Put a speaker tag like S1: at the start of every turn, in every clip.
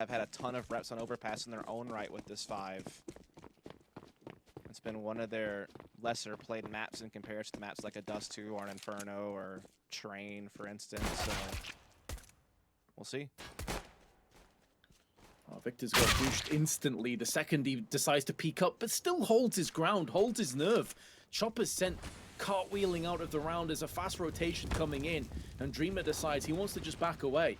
S1: have had a ton of reps on Overpass in their own right with this 5. It's been one of their lesser played maps in comparison to maps like a Dust 2 or an Inferno or Train, for instance. So we'll see.
S2: Oh, Victor's got pushed instantly the second he decides to peek up, but still holds his ground, holds his nerve. Chopper's sent cartwheeling out of the round as a fast rotation coming in, and Dreamer decides he wants to just back away.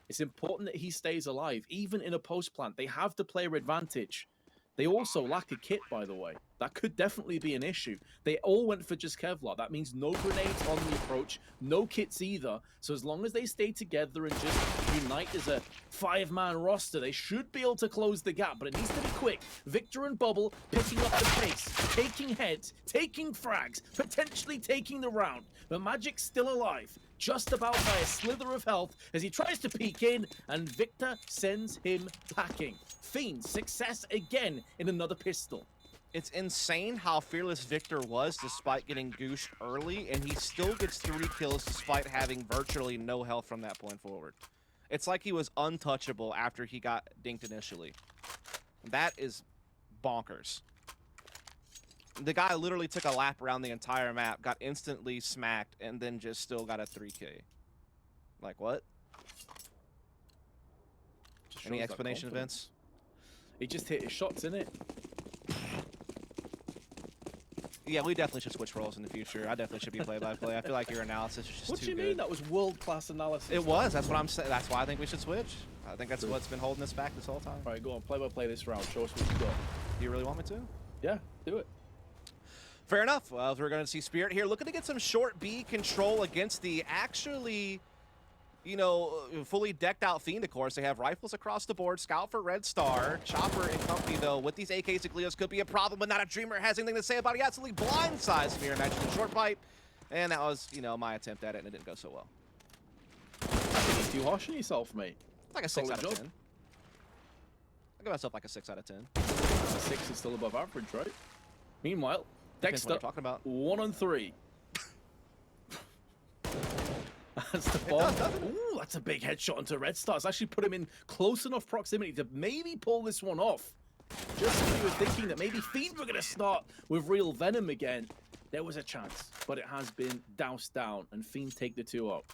S2: It's important that he stays alive, even in a post plant. They have the player advantage. They also lack a kit, by the way. That could definitely be an issue. They all went for just Kevlar. That means no grenades on the approach, no kits either. So as long as they stay together and just unite as a 5-man roster, they should be able to close the gap. But it needs to be quick. Victor and Bubble picking up the pace, taking heads, taking frags, potentially taking the round. But Magic's still alive, just about by a slither of health as he tries to peek in, and Victor sends him packing. Fiend, success again in another pistol.
S1: It's insane how fearless Victor was despite getting goosed early, and he still gets 3 kills despite having virtually no health from that point forward. It's like he was untouchable after he got dinked initially. That is bonkers. The guy literally took a lap around the entire map, got instantly smacked, and then just still got a 3K. Like, what? Any explanation, Vince?
S2: He just hit his shots, innit?
S1: Yeah, we definitely should switch roles in the future. I definitely should be play-by-play. I feel like your analysis is just
S2: what
S1: too
S2: do you
S1: good.
S2: mean? That was world-class analysis.
S1: It was. That's what I'm saying. That's why I think we should switch. I think that's what's been holding us back this whole time.
S2: All right, go on. Play-by-play this round. Show us what you got.
S1: Do you really want me to?
S2: Yeah, do it.
S1: Fair enough. Well, we're going to see Spirit here looking to get some short B control against the actually, you know, fully decked out Fiend, of course. They have rifles across the board. Scout for Red Star. Chopper and company, though, with these AKs and Gleos could be a problem, but not a Dreamer has anything to say about it. He absolutely blindsides Smear. Imagine the short pipe. And that was, you know, my attempt at it, and it didn't go so well.
S2: I think you're too harsh on yourself, mate.
S1: Like a 6
S2: Solid
S1: out of
S2: job.
S1: 10. I give myself like a 6 out of 10.
S2: 6 is still above average, right? Meanwhile,
S1: Depends what
S2: Dexter,
S1: you're talking about.
S2: 1 on 3. That's the bomb. Ooh, that's a big headshot onto Red Star. It's actually put him in close enough proximity to maybe pull this one off. Just when you were thinking that maybe Fiend were going to start with real venom again, there was a chance, but it has been doused down, and Fiend take the 2 up.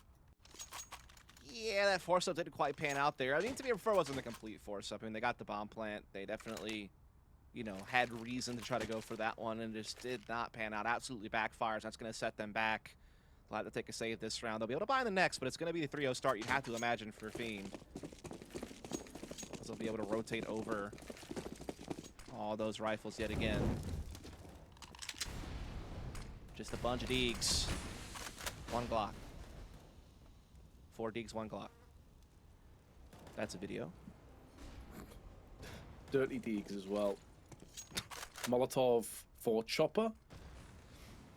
S1: Yeah, that force-up didn't quite pan out there. I mean, to be fair, it wasn't a complete force-up. I mean, they got the bomb plant. They definitely, you know, had reason to try to go for that one, and just did not pan out. Absolutely backfires. That's going to set them back. They'll have to take a save this round. They'll be able to buy in the next, but it's going to be the 3-0 start you'd have to imagine for Fiend. They'll be able to rotate over all those rifles yet again. Just a bunch of Deegs. 1 Glock. 4 Deegs, 1 Glock. That's a video.
S2: Dirty Deegs as well. Molotov for Chopper.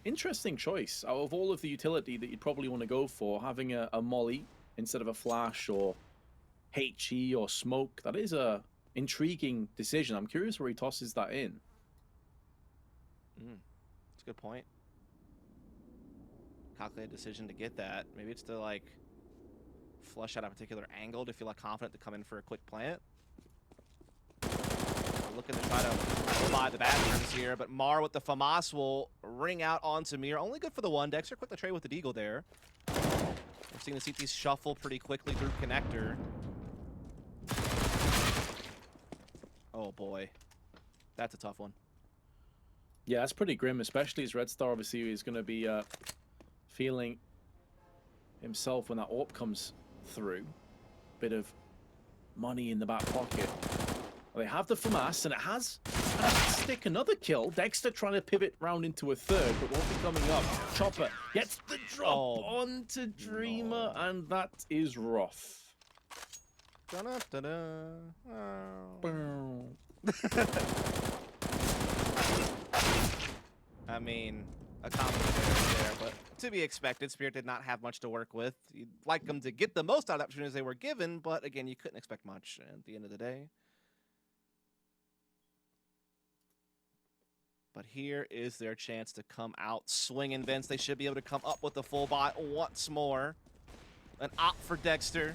S2: Interesting choice. Out of all of the utility that you'd probably want to go for, having a molly instead of a flash or HE or smoke, that is a intriguing decision. I'm curious where he tosses that in.
S1: That's a good point. Calculated decision to get that. Maybe it's to, like, flush out a particular angle to feel like confident to come in for a quick plant. Looking to try to go by the bathrooms here, but Mar with the FAMAS will ring out onto Mir. Only good for the 1. Dexter quick to trade with the Deagle there. We're seeing the CT shuffle pretty quickly through connector. Oh boy. That's a tough one.
S2: Yeah, that's pretty grim, especially as Red Star obviously is going to be feeling himself when that AWP comes through. Bit of money in the back pocket. They have the FAMAS, and it has managed to stick another kill. Dexter trying to pivot round into a 3rd, but won't be coming up. Chopper gets the drop onto Dreamer, and that is rough.
S1: I mean, a combination there, but to be expected. Spirit did not have much to work with. You'd like them to get the most out of the opportunities they were given, but again, you couldn't expect much at the end of the day. But here is their chance to come out swinging, Vince. They should be able to come up with the full buy once more. An op for Dexter,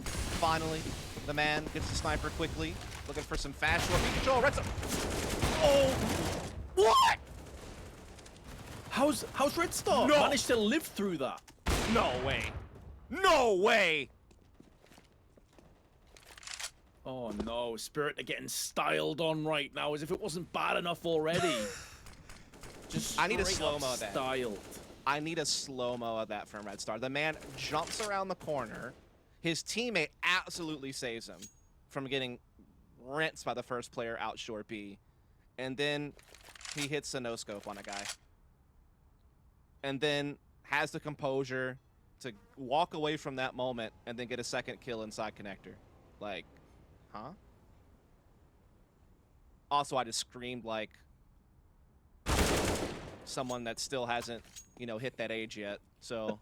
S1: finally. The man gets the sniper quickly, looking for some fast short control. Red Star. Oh, what?
S2: How's Red Star managed to live through that?
S1: No way. No way.
S2: Oh no, Spirit are getting styled on right now as if it wasn't bad enough already. Just
S1: I need a
S2: straight
S1: slow-mo
S2: up
S1: of that.
S2: Styled.
S1: I need a slow-mo of that from Red Star. The man jumps around the corner. His teammate absolutely saves him from getting rinsed by the first player out short B. And then he hits a no-scope on a guy. And then has the composure to walk away from that moment and then get a second kill inside connector. Like, huh? Also, I just screamed like someone that still hasn't, you know, hit that age yet. So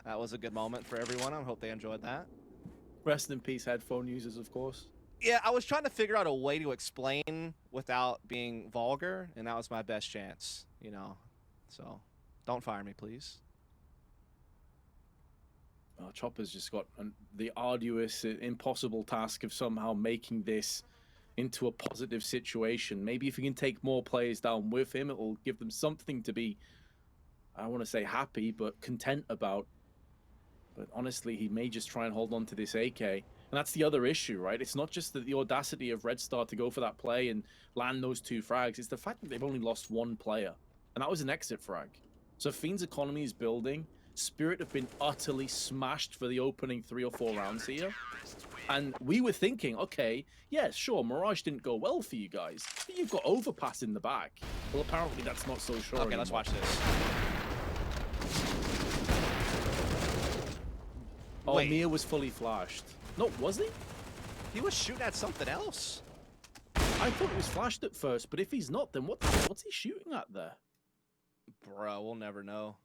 S1: that was a good moment for everyone. I hope they enjoyed that.
S2: Rest in peace, headphone users, of course.
S1: Yeah, I was trying to figure out a way to explain without being vulgar, and that was my best chance, you know. So don't fire me, please.
S2: Chopper's just got the arduous, impossible task of somehow making this into a positive situation. Maybe if he can take more players down with him, it will give them something to be, I don't want to say happy, but content about. But honestly, he may just try and hold on to this AK. And that's the other issue, right? It's not just the audacity of Red Star to go for that play and land those 2 frags. It's the fact that they've only lost 1 player. And that was an exit frag. So Fiend's economy is building. Spirit have been utterly smashed for the opening 3 or 4 rounds here. And we were thinking, okay, yeah, sure, Mirage didn't go well for you guys, but you've got Overpass in the back. Well, apparently that's not so sure
S1: Okay,
S2: anymore.
S1: let's watch this.
S2: Oh,
S1: Wait.
S2: Mia was fully flashed. No, was he?
S1: He was shooting at something else.
S2: I thought it was flashed at first, but if he's not, then what's he shooting at there?
S1: Bro, we'll never know.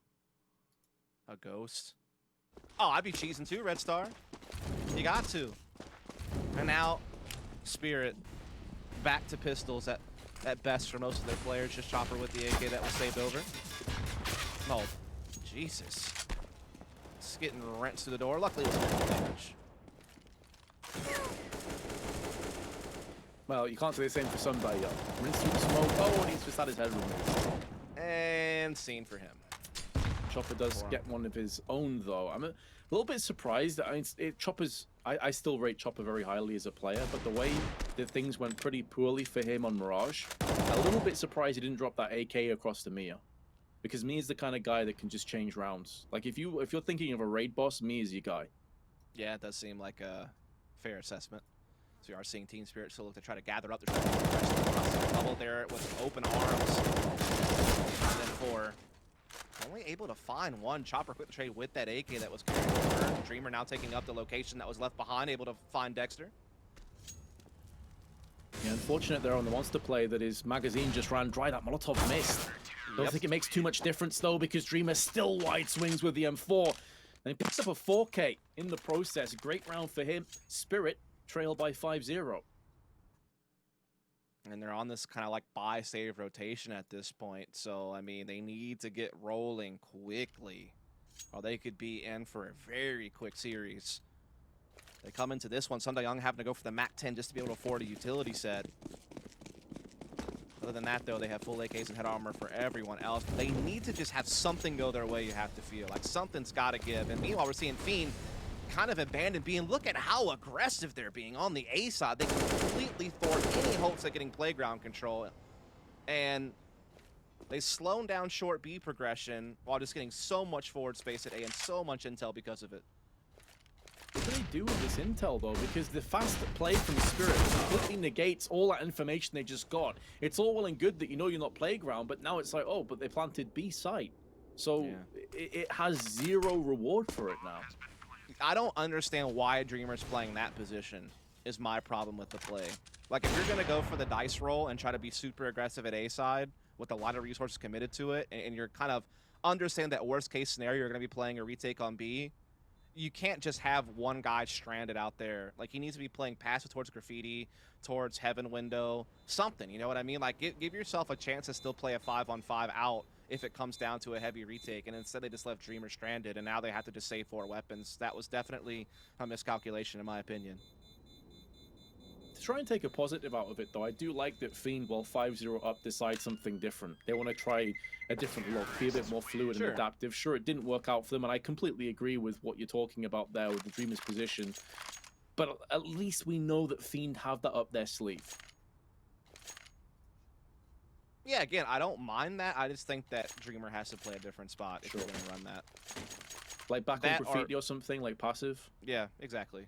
S1: A ghost. Oh, I'd be cheesing too, Red Star. You got to. And now, Spirit back to pistols at best for most of their players. Just Chopper with the AK that was saved over. Oh, Jesus. It's getting rinsed through the door. Luckily, it was damage.
S2: Well, you can't say the same for somebody else. Rinse through the smoke. Oh, and he's just had his head removed.
S1: And scene for him.
S2: Chopper does get one of his own, though. I'm a little bit surprised. I mean, Chopper's... I still rate Chopper very highly as a player, but the way that things went pretty poorly for him on Mirage, a little bit surprised he didn't drop that AK across to Mia. Because Mia's the kind of guy that can just change rounds. Like, if you're thinking of a raid boss, Mia's your guy.
S1: Yeah, it does seem like a fair assessment. So we are seeing Team Spirit still look to try to gather up. They're trying to press the bubble there with open arms. And then 4. Only able to find 1. Chopper quick trade with that AK that was carried over. Dreamer now taking up the location that was left behind, able to find Dexter.
S2: Yeah, unfortunate there on the monster play that his magazine just ran dry. That Molotov missed. Don't think it makes too much difference though, because Dreamer still wide swings with the M4. And he picks up a 4K in the process. Great round for him. Spirit trailed by 5-0.
S1: And they're on this kind of like buy save rotation at this point. So, I mean, they need to get rolling quickly, or they could be in for a very quick series. They come into this one, Sunday Young having to go for the MAC-10 just to be able to afford a utility set. Other than that, though, they have full AKs and head armor for everyone else. They need to just have something go their way, you have to feel. Like, something's got to give. And meanwhile, we're seeing Fiend kind of abandoned being. Look at how aggressive they're being on the A side. They completely thwart any hopes of getting playground control. And they slowed down short B progression while just getting so much forward space at A and so much intel because of it.
S2: What do they do with this intel, though? Because the fast play from Spirit completely negates all that information they just got. It's all well and good that you know you're not playground, but now it's like, oh, but they planted B site. So it has 0 reward for it now.
S1: I don't understand why Dreamer's playing that position is my problem with the play. Like, if you're going to go for the dice roll and try to be super aggressive at A side with a lot of resources committed to it, and you're kind of understand that worst case scenario, you're going to be playing a retake on B, you can't just have one guy stranded out there. Like, he needs to be playing passive towards Graffiti, towards Heaven Window, something, you know what I mean? Like, give yourself a chance to still play a 5-on-5 out if it comes down to a heavy retake, and instead they just left Dreamer stranded, and now they have to just save 4 weapons. That was definitely a miscalculation, in my opinion.
S2: try and take a positive out of it, though, I do like that Fiend, while 5-0 up, decide something different. They want to try a different look, be a bit more fluid and adaptive. Sure, it didn't work out for them, and I completely agree with what you're talking about there with the Dreamers' position. But at least we know that Fiend have that up their sleeve.
S1: Yeah, again, I don't mind that. I just think that Dreamer has to play a different spot if you're going to run that.
S2: Like back on Graffiti or something, like passive?
S1: Yeah, exactly.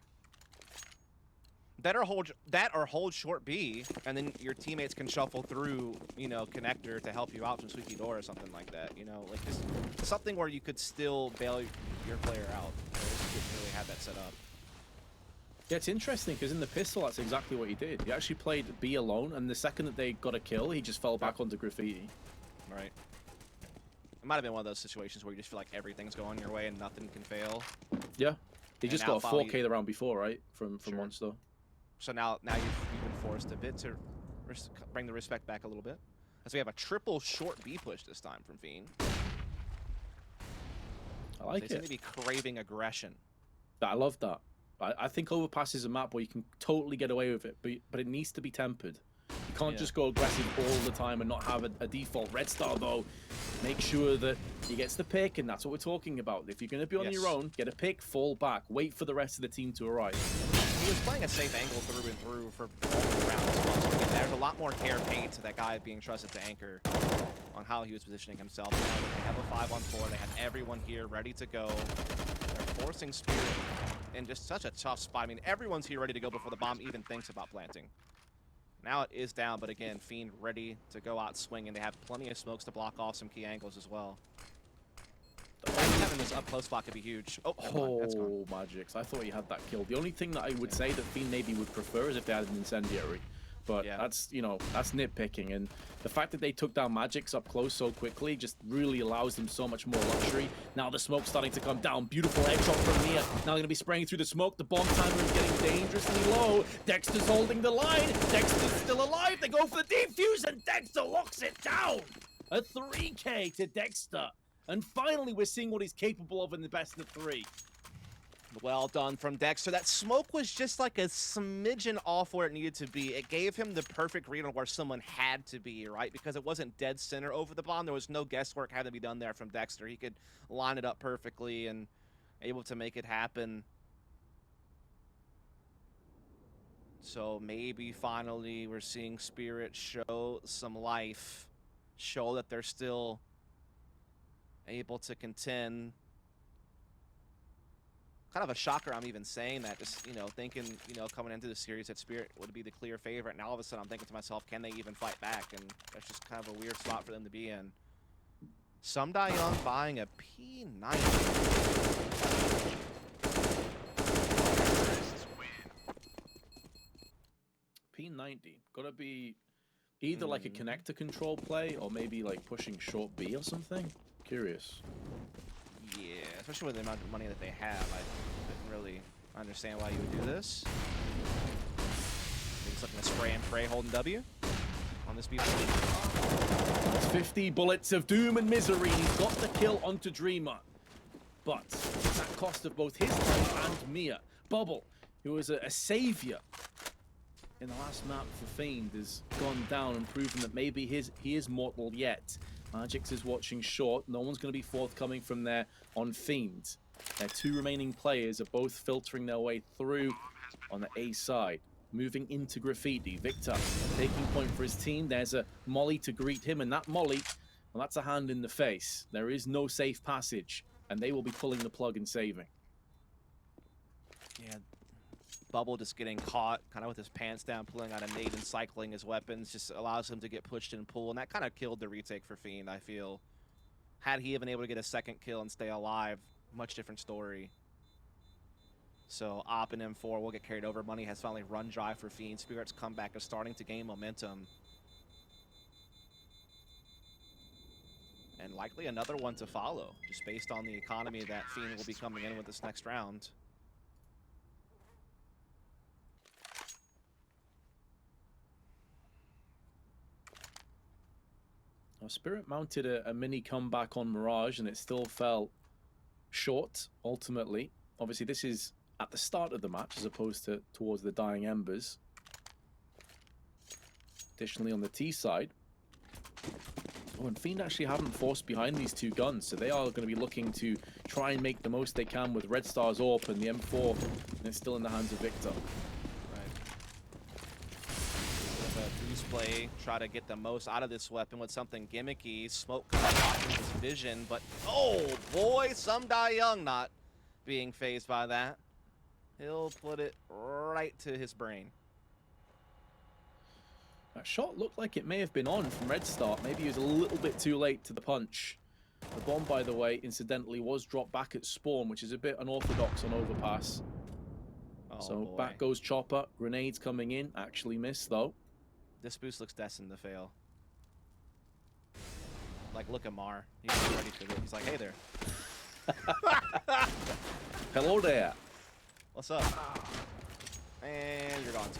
S1: That or hold short B, and then your teammates can shuffle through, you know, connector to help you out from squeaky door or something like that. You know, like just something where you could still bail your player out. You didn't really have that set up.
S2: Yeah, it's interesting because in the pistol, that's exactly what he did. He actually played B alone, and the second that they got a kill, he just fell back onto Graffiti.
S1: Right. It might have been one of those situations where you just feel like everything's going your way and nothing can fail.
S2: Yeah. He just got a 4K the round before, right? From Monster.
S1: So now you've been forced a bit to bring the respect back a little bit. As we have a triple short B push this time from Fiend.
S2: I like it.
S1: They seem to be craving aggression.
S2: I love that. I think Overpass is a map where you can totally get away with it, but it needs to be tempered. You can't just go aggressive all the time and not have a default. Red Star, though, make sure that he gets the pick, and that's what we're talking about. If you're going to be on your own, get a pick, fall back, wait for the rest of the team to arrive.
S1: He was playing a safe angle through and through for all the rounds. So again, there's a lot more care paid to that guy being trusted to anchor on how he was positioning himself. Now they have a 5-on-4. They have everyone here ready to go. They're forcing Spirit in just such a tough spot. I mean, everyone's here ready to go before the bomb even thinks about planting. Now it is down, but again, Fiend ready to go out swinging. They have plenty of smokes to block off some key angles as well. Having this up close spot could be huge.
S2: Oh, Magix. I thought he had that kill. The only thing that I would say that Fiend maybe would prefer is if they had an incendiary. But that's, you know, that's nitpicking. And the fact that they took down Magix up close so quickly just really allows them so much more luxury. Now the smoke's starting to come down. Beautiful headshot from Mia. Now going to be spraying through the smoke. The bomb timer is getting dangerously low. Dexter's holding the line. Dexter's still alive. They go for the defuse, and Dexter locks it down. A 3K to Dexter. And finally, we're seeing what he's capable of in the best of 3.
S1: Well done from Dexter. That smoke was just like a smidgen off where it needed to be. It gave him the perfect read on where someone had to be, right? Because it wasn't dead center over the bomb. There was no guesswork had to be done there from Dexter. He could line it up perfectly and able to make it happen. So maybe finally we're seeing Spirit show some life. Show that they're still able to contend. Kind of a shocker I'm even saying that, just, you know, thinking, you know, coming into the series that Spirit would be the clear favorite. Now all of a sudden I'm thinking to myself, can they even fight back? And that's just kind of a weird spot for them to be in. Sumda Young buying a P90.
S2: P90. Gotta be either like a connector control play or maybe like pushing short B or something. Curious.
S1: Yeah, especially with the amount of money that they have, I didn't really understand why you would do this. He's looking to spray and pray, holding W on this people.
S2: 50 bullets of doom and misery. He's got the kill onto Dreamer, but at cost of both his life and Mia. Bubble, who was a savior in the last map for Fiend, has gone down and proven that maybe he is mortal yet. Magix is watching short. No one's going to be forthcoming from there on Fiend. Their 2 remaining players are both filtering their way through on the A side. Moving into Graffiti. Victor taking point for his team. There's a molly to greet him, and that molly, well, that's a hand in the face. There is no safe passage, and they will be pulling the plug and saving.
S1: Yeah. Bubble just getting caught kind of with his pants down, pulling out a nade and cycling his weapons just allows him to get pushed and pull, and that kind of killed the retake for Fiend, I feel. Had he even able to get a second kill and stay alive, much different story. So Op and M4 will get carried over. Money has finally run dry for Fiend. Spirit's comeback is starting to gain momentum. And likely another one to follow, just based on the economy that Fiend will be coming in with this next round.
S2: Spirit mounted a mini comeback on Mirage, and it still fell short, ultimately. Obviously, this is at the start of the match, as opposed to towards the dying embers. Additionally, on the T side, oh, and Fiend actually haven't forced behind these two guns, so they are going to be looking to try and make the most they can with Red Star's AWP and the M4, and it's still in the hands of Victor.
S1: Boost play, try to get the most out of this weapon with something gimmicky. Smoke blocking his vision, but oh boy, some die young not being phased by that. He'll put it right to his brain.
S2: That shot looked like it may have been on from Red Star. Maybe he was a little bit too late to the punch. The bomb, by the way, incidentally, was dropped back at spawn, which is a bit unorthodox on Overpass.
S1: Oh,
S2: So
S1: boy.
S2: back goes Chopper. Grenades coming in. Actually missed, though.
S1: This boost looks destined to fail. Like, look at Mar. He's ready for this. He's like, hey there.
S2: Hello there.
S1: What's up? And you're gone too.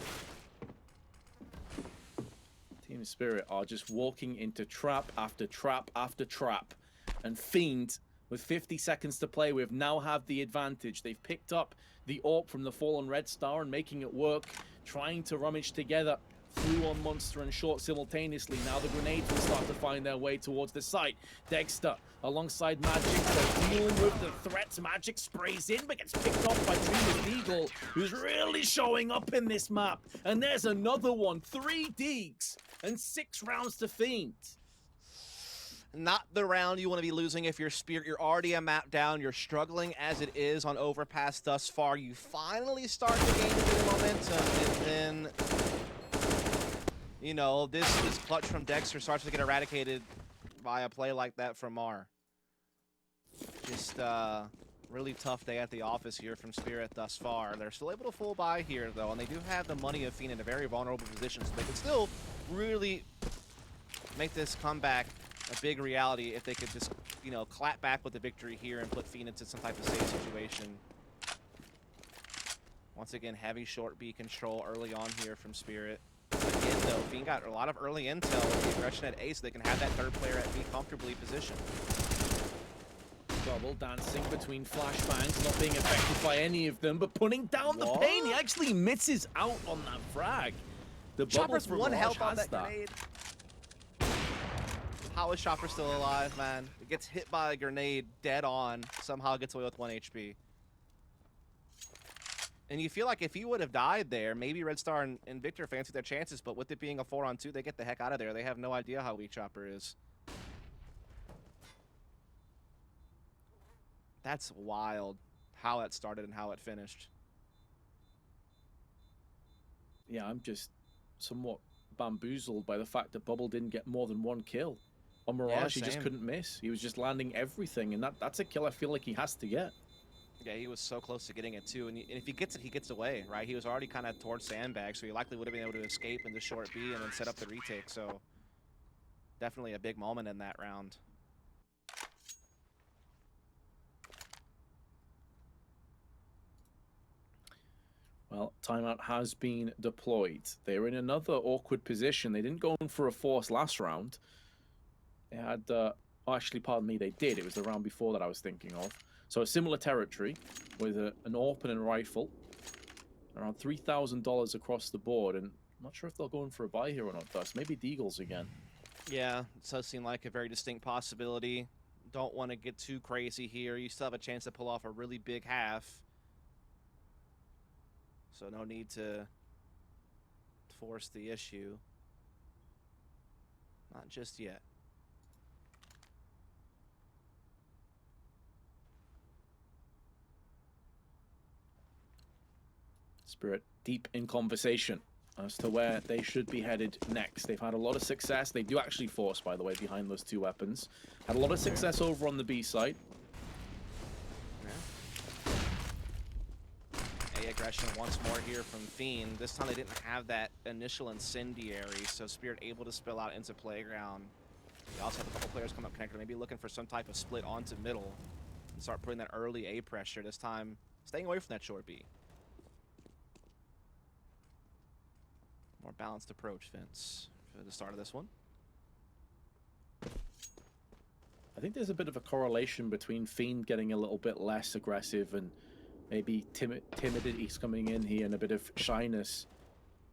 S2: Team Spirit are just walking into trap after trap after trap. And Fiend, with 50 seconds to play with, now have the advantage. They've picked up the AWP from the fallen Red Star and making it work, trying to rummage together through on Monster and Short simultaneously. Now the grenades will start to find their way towards the site. Dexter, alongside Magic, they're dealing with the threats. Magic sprays in, but gets picked off by Dreamer's Eagle, who's really showing up in this map. And there's another one. 3 Deags and 6 rounds to Fiend.
S1: Not the round you want to be losing if you're Spirit. You're already a map down. You're struggling as it is on Overpass thus far. You finally start to gain a bit of momentum, and then, you know, this clutch from Dexter starts to get eradicated by a play like that from Mar. Just really tough day at the office here from Spirit thus far. They're still able to full buy here, though, and they do have the money of Fiend in a very vulnerable position, so they can still really make this comeback a big reality if they could just, you know, clap back with the victory here and put Fiend into some type of safe situation. Once again, heavy short B control early on here from Spirit. Again, though, Fiend got a lot of early intel with the aggression at A, so they can have that third player at B comfortably positioned.
S2: Double dancing between flashbangs, not being affected by any of them, but putting down the pain. He actually misses out on that frag. The
S1: Chopper's
S2: bubble
S1: one
S2: barrage
S1: health on
S2: has
S1: that grenade. How is Chopper still alive, man? It gets hit by a grenade dead on, somehow gets away with 1 HP. And you feel like if he would have died there, maybe Red Star and Victor fancied their chances, but with it being a 4-on-2, they get the heck out of there. They have no idea how weak Chopper is. That's wild how that started and how it finished.
S2: Yeah, I'm just somewhat bamboozled by the fact that Bubble didn't get more than 1 kill. On Mirage, he just couldn't miss. He was just landing everything, and that's a kill I feel like he has to get.
S1: Yeah, he was so close to getting it, too. And if he gets it, he gets away, right? He was already kind of towards Sandbag, so he likely would have been able to escape in the short B and then set up the retake. So definitely a big moment in that round.
S2: Well, timeout has been deployed. They're in another awkward position. They didn't go in for a force last round. They had, oh, actually, pardon me, they did. It was the round before that I was thinking of. So a similar territory with an AWP and a rifle. Around $3,000 across the board. And I'm not sure if they'll go in for a buy here or not, thus. Maybe Deagles again.
S1: Yeah, it does seem like a very distinct possibility. Don't want to get too crazy here. You still have a chance to pull off a really big half. So no need to force the issue. Not just yet.
S2: Spirit deep in conversation as to where they should be headed next. They've had a lot of success. They do actually force, by the way, behind those 2 weapons. Had a lot of success over on the B side.
S1: A aggression once more here from Fiend. This time they didn't have that initial incendiary, so Spirit able to spill out into Playground. They also have a couple players come up connector, maybe looking for some type of split onto middle and start putting that early A pressure. This time staying away from that short B. More balanced approach, Vince, for the start of this one.
S2: I think there's a bit of a correlation between Fiend getting a little bit less aggressive and maybe timidity's coming in here and a bit of shyness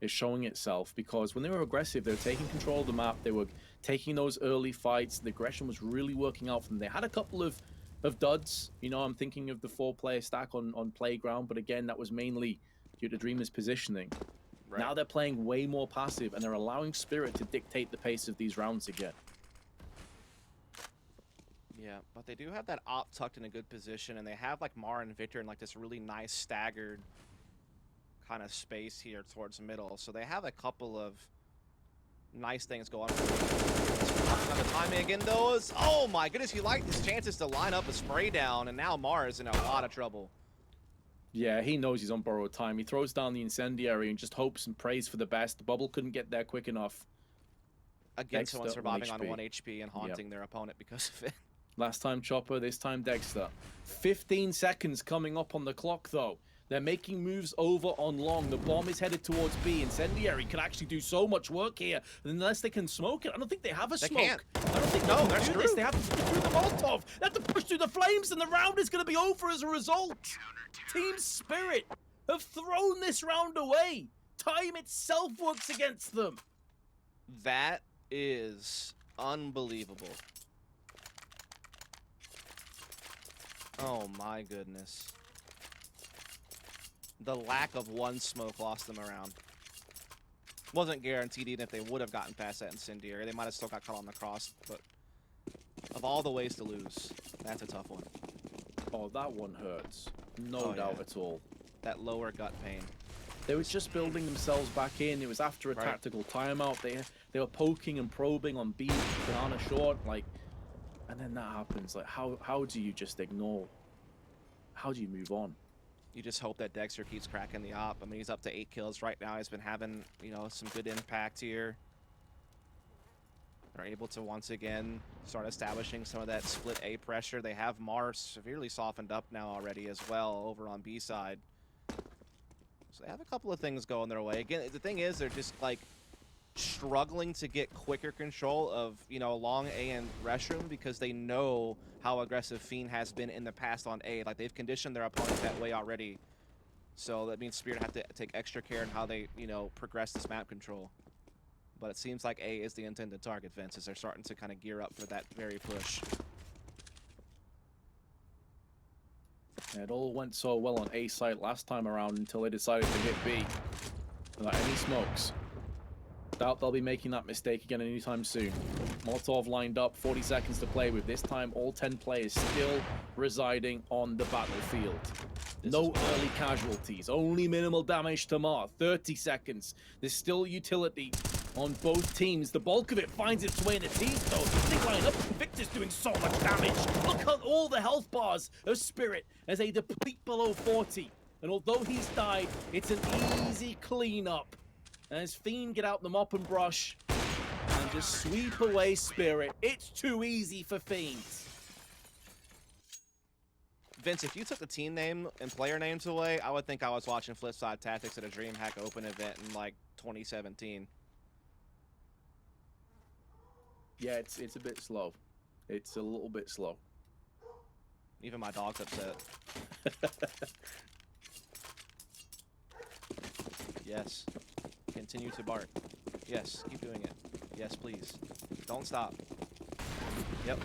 S2: is showing itself, because when they were aggressive, they were taking control of the map, they were taking those early fights, the aggression was really working out for them. They had a couple of duds, you know, I'm thinking of the 4-player stack on Playground, but again, that was mainly due to Dreamer's positioning.
S1: Right.
S2: Now they're playing way more passive, and they're allowing Spirit to dictate the pace of these rounds again.
S1: Yeah, but they do have that op tucked in a good position, and they have like Mar and Victor in like this really nice staggered kind of space here towards the middle. So they have a couple of nice things going on. The timing again, though, is, oh my goodness, he liked his chances to line up a spray down, and now Mar is in a lot of trouble.
S2: Yeah, he knows he's on borrowed time. He throws down the incendiary and just hopes and prays for the best. The bubble couldn't get there quick enough.
S1: Again,
S2: Dexter,
S1: someone surviving
S2: 1
S1: on 1 HP and haunting their opponent because of it.
S2: Last time Chopper, this time Dexter. 15 seconds coming up on the clock, though. They're making moves over on long. The bomb is headed towards B. Incendiary can actually do so much work here. Unless they can smoke it. I don't think they have a smoke.
S1: Can't.
S2: I don't think
S1: No,
S2: they
S1: they're
S2: can do
S1: screwed.
S2: this. They have to push through the Molotov. They have to push through the flames, and the round is going to be over as a result. Team Spirit have thrown this round away. Time itself works against them.
S1: That is unbelievable. Oh my goodness. The lack of one smoke lost them around. Wasn't guaranteed even if they would have gotten past that incendiary. They might have still got caught on the cross, but of all the ways to lose, that's a tough one.
S2: Oh, that one hurts. No doubt at all.
S1: That lower gut pain.
S2: They were just building themselves back in. It was after a tactical timeout. They were poking and probing on B, banana short, like, and then that happens. Like, how do you just ignore? How do you move on?
S1: You just hope that Dexter keeps cracking the op. I mean, he's up to 8 kills right now. He's been having, you know, some good impact here. They're able to once again start establishing some of that split A pressure. They have Mars severely softened up now already as well over on B side. So they have a couple of things going their way. Again, the thing is, they're just like struggling to get quicker control of, you know, long A and restroom because they know how aggressive Fiend has been in the past on A. Like, they've conditioned their opponent that way already. So that means Spirit have to take extra care in how they, you know, progress this map control. But it seems like A is the intended target, Vince, as they're starting to kind of gear up for that very push.
S2: It all went so well on A site last time around until they decided to hit B without any smokes. Doubt they'll be making that mistake again anytime soon. Molotov lined up, 40 seconds to play with. This time, all 10 players still residing on the battlefield. No early casualties, only minimal damage to Mar. 30 seconds. There's still utility on both teams. The bulk of it finds its way into T's, though. They line up. Victor's doing so much damage. Look at all the health bars of Spirit as they deplete below 40. And although he's died, it's an easy cleanup. As Fiend get out the mop and brush and just sweep away Spirit. It's too easy for Fiend.
S1: Vince, if you took the team name and player names away, I would think I was watching Flipside Tactics at a DreamHack Open event in like 2017.
S2: Yeah, it's a bit slow. It's a little bit slow.
S1: Even my dog's upset. Yes. Continue to bark. Yes, keep doing it. Yes, please. Don't stop. Yep.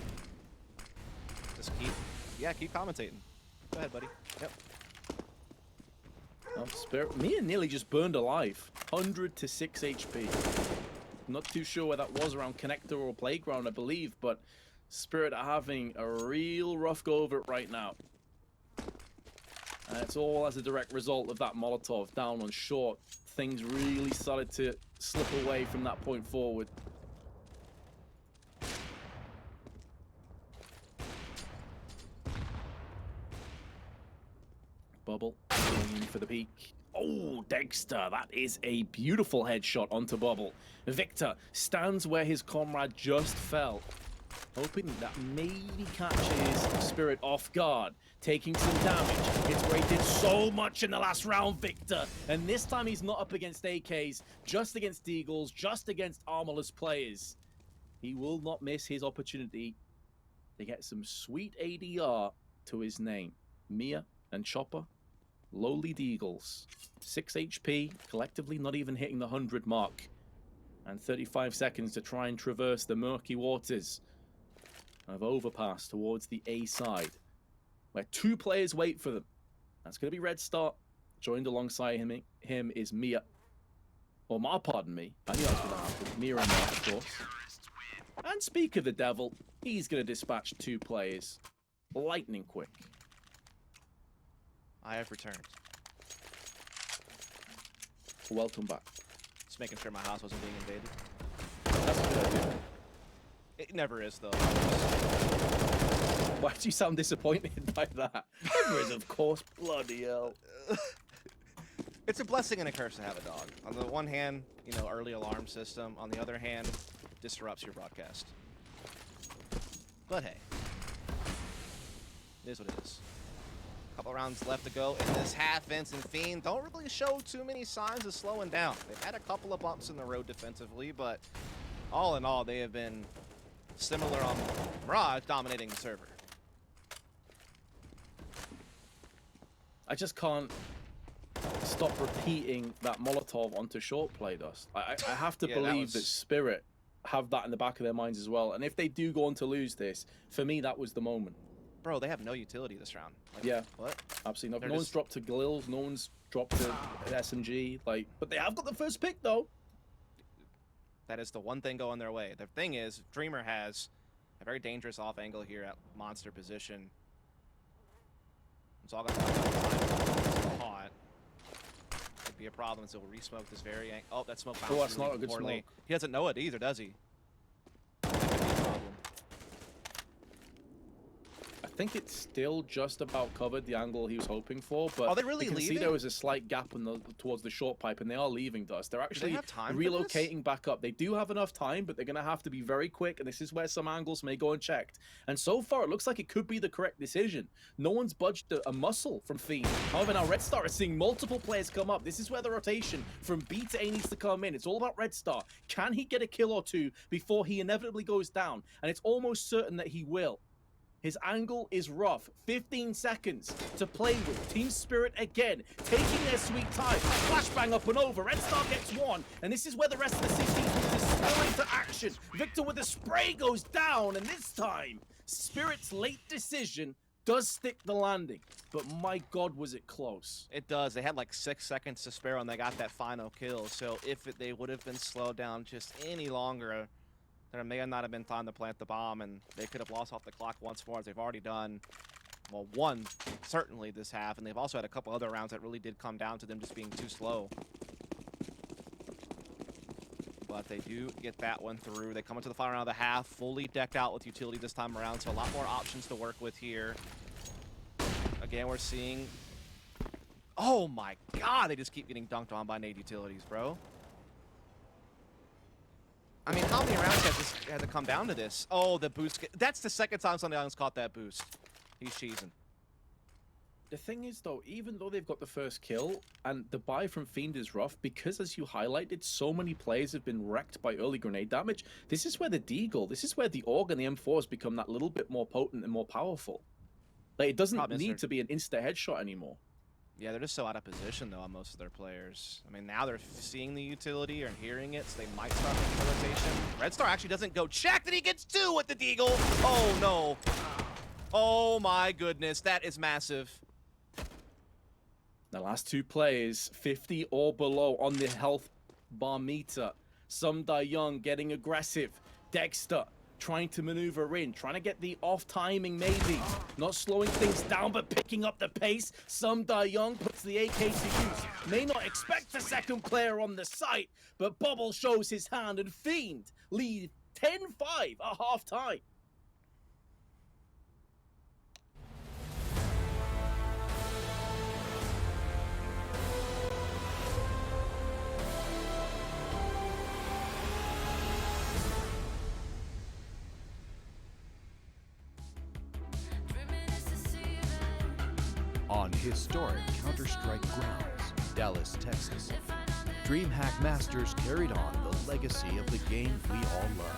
S1: Just keep commentating. Go ahead, buddy. Yep.
S2: Oh, Spirit, Mia nearly just burned alive. 100 to 6 HP. Not too sure where that was around Connector or Playground, I believe, but Spirit are having a real rough go of it right now. And it's all as a direct result of that Molotov down on short. Things really started to slip away from that point forward. Bubble going in for the peak. Oh, Dexter, that is a beautiful headshot onto Bubble. Victor stands where his comrade just fell, hoping that maybe catches Spirit off guard, taking some damage. It's where he did so much in the last round, Victor. And this time he's not up against AKs, just against Deagles, just against armorless players. He will not miss his opportunity to get some sweet ADR to his name. Mia and Chopper lowly Deagles. 6 HP, collectively not even hitting the 100 mark. And 35 seconds to try and traverse the murky waters of Overpass towards the A side, where 2 players wait for them. That's going to be Red Star. Joined alongside him is Mia. Or Ma, pardon me. I knew that was going to happen. Mia and Ma, of course. And speak of the devil, he's going to dispatch 2 players. Lightning quick.
S1: I have returned.
S2: Welcome back.
S1: Just making sure my house wasn't being invaded.
S2: That's a good idea.
S1: It never is, though.
S2: Why do you sound disappointed by that? Never is, of course. Bloody hell.
S1: It's a blessing and a curse to have a dog. On the one hand, you know, early alarm system. On the other hand, disrupts your broadcast. But hey, it is what it is. Couple rounds left to go in this half. Vince and Fiend don't really show too many signs of slowing down. They've had a couple of bumps in the road defensively, but all in all, they have been similar on Mirage, dominating the server.
S2: I just can't stop repeating that Molotov onto short play dust. I have to
S1: Yeah,
S2: believe that Spirit have that in the back of their minds as well. And if they do go on to lose this, for me, that was the moment.
S1: Bro, they have no utility this round. Like,
S2: Yeah.
S1: What?
S2: Absolutely.
S1: They're
S2: No one's
S1: just-
S2: dropped to Glills. No one's dropped to SMG. Like, but they have got the first pick, though.
S1: That is the one thing going their way. The thing is, Dreamer has a very dangerous off angle here at monster position. It's all going to be hot. Could be a problem, so we'll re-smoke this very... Oh, that smoke bounced
S2: that's
S1: really
S2: not a good
S1: poorly.
S2: smoke.
S1: He doesn't know it either, does he? That could be a problem.
S2: I think it's still just about covered the angle he was hoping for, but
S1: Are they really
S2: you can see
S1: leaving?
S2: there was a slight gap towards the short pipe, and they are leaving Dust. They're actually
S1: have time for
S2: relocating back up. They do have enough time, but they're going to have to be very quick, and this is where some angles may go unchecked. And so far, it looks like it could be the correct decision. No one's budged a muscle from Fiend. However, now Red Star is seeing multiple players come up. This is where the rotation from B to A needs to come in. It's all about Red Star. Can he get a kill or two before he inevitably goes down? And it's almost certain that he will. His angle is rough. 15 seconds to play with. Team Spirit again, taking their sweet time. Flashbang up and over. Red Star gets 1. And this is where the rest of the CT is spilling to action. Victor with the spray goes down. And this time, Spirit's late decision does stick the landing. But my God, was it close.
S1: It does. They had like 6 seconds to spare when they got that final kill. So if they would have been slowed down just any longer, there may not have been time to plant the bomb, and they could have lost off the clock once more, as they've already done. Well, one, certainly this half, and they've also had a couple other rounds that really did come down to them just being too slow. But they do get that one through. They come into the final round of the half, fully decked out with utility this time around, so a lot more options to work with here. Again, we're seeing... Oh my God, they just keep getting dunked on by nade utilities, bro. I mean, how many rounds had to come down to this? Oh, the boost. That's the second time somebody's caught that boost. He's cheesing.
S2: The thing is, though, even though they've got the first kill, and the buy from Fiend is rough, because as you highlighted, so many players have been wrecked by early grenade damage, this is where the Deagle, this is where the AUG and the M4 has become that little bit more potent and more powerful. Like, it doesn't need to be an insta-headshot anymore.
S1: Yeah, they're just so out of position, though, on most of their players. I mean, now they're seeing the utility or hearing it, so they might start making the rotation. Red Star actually doesn't go check, and he gets 2 with the Deagle. Oh, no. Oh, my goodness. That is massive.
S2: The last 2 players, 50 or below on the health bar meter. Some Die Young getting aggressive. Dexter trying to maneuver in, trying to get the off timing maybe. Not slowing things down, but picking up the pace. Some Die Young puts the AK to use. May not expect the second player on the site, but Bubble shows his hand, and Fiend lead 10-5 at half time.
S3: On historic Counter-Strike grounds, Dallas, Texas, DreamHack Masters carried on the legacy of the game we all love.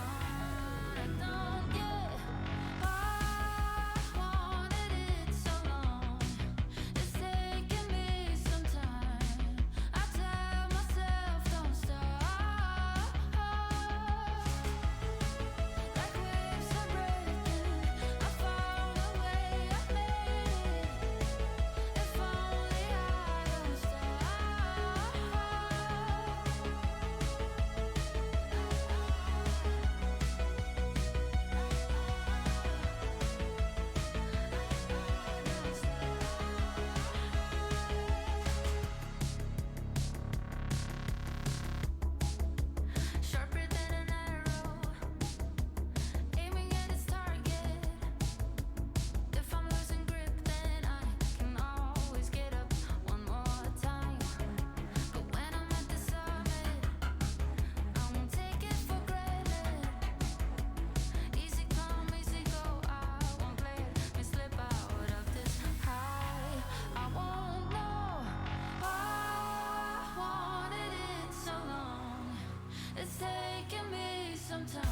S4: It's taking me some time.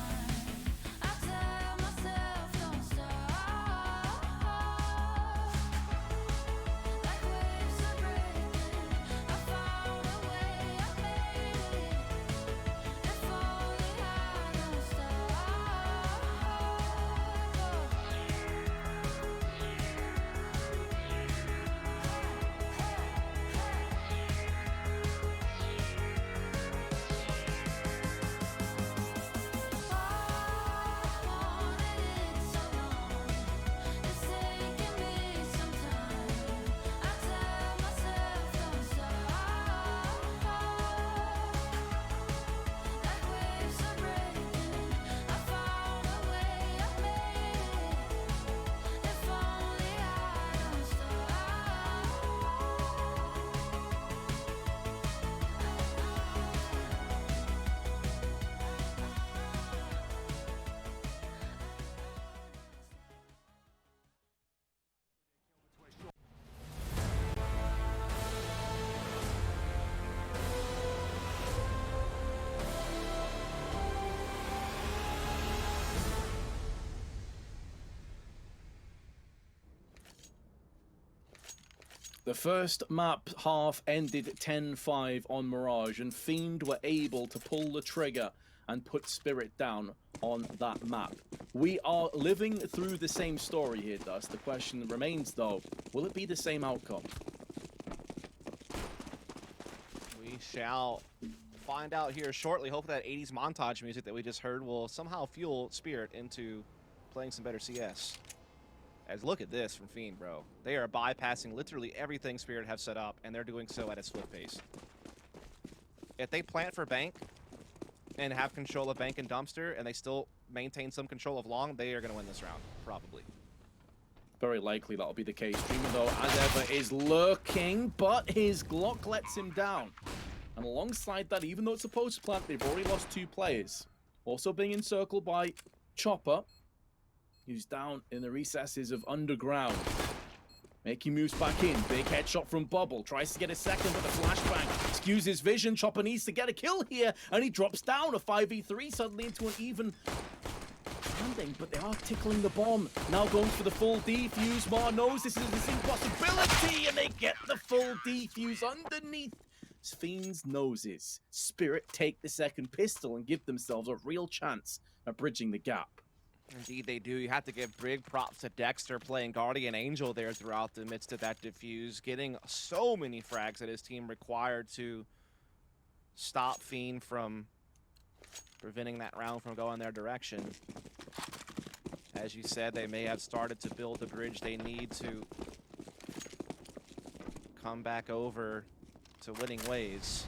S4: I tell myself don't stop. Like waves are breaking, I found a way, I made it. If only I don't stop.
S2: The first map half ended 10-5 on Mirage, and Fiend were able to pull the trigger and put Spirit down on that map. We are living through the same story here, Dust. The question remains, though, will it be the same outcome?
S1: We shall find out here shortly. Hopefully that 80s montage music that we just heard will somehow fuel Spirit into playing some better CS. As look at this from Fiend, bro. They are bypassing literally everything Spirit have set up, and they're doing so at a swift pace. If they plant for Bank and have control of Bank and Dumpster, and they still maintain some control of Long, they are going to win this round, probably.
S2: Very likely that'll be the case. Dreamer, though, as ever, is lurking, but his Glock lets him down. And alongside that, even though it's a post plant, they've already lost 2 players. Also being encircled by Chopper, who's down in the recesses of Underground. Making moves back in. Big headshot from Bubble. Tries to get a second, but the flashbang skews his vision. Chopper needs to get a kill here, and he drops down. A 5v3 suddenly into an even landing, but they are tickling the bomb. Now going for the full defuse. Mar knows this is a impossibility, and they get the full defuse underneath Fiend's noses. Spirit take the second pistol and give themselves a real chance at bridging the gap.
S1: Indeed they do. You have to give big props to Dexter playing Guardian Angel there throughout the midst of that diffuse, getting so many frags that his team required to stop Fiend from preventing that round from going their direction. As you said, they may have started to build the bridge they need to come back over to winning ways.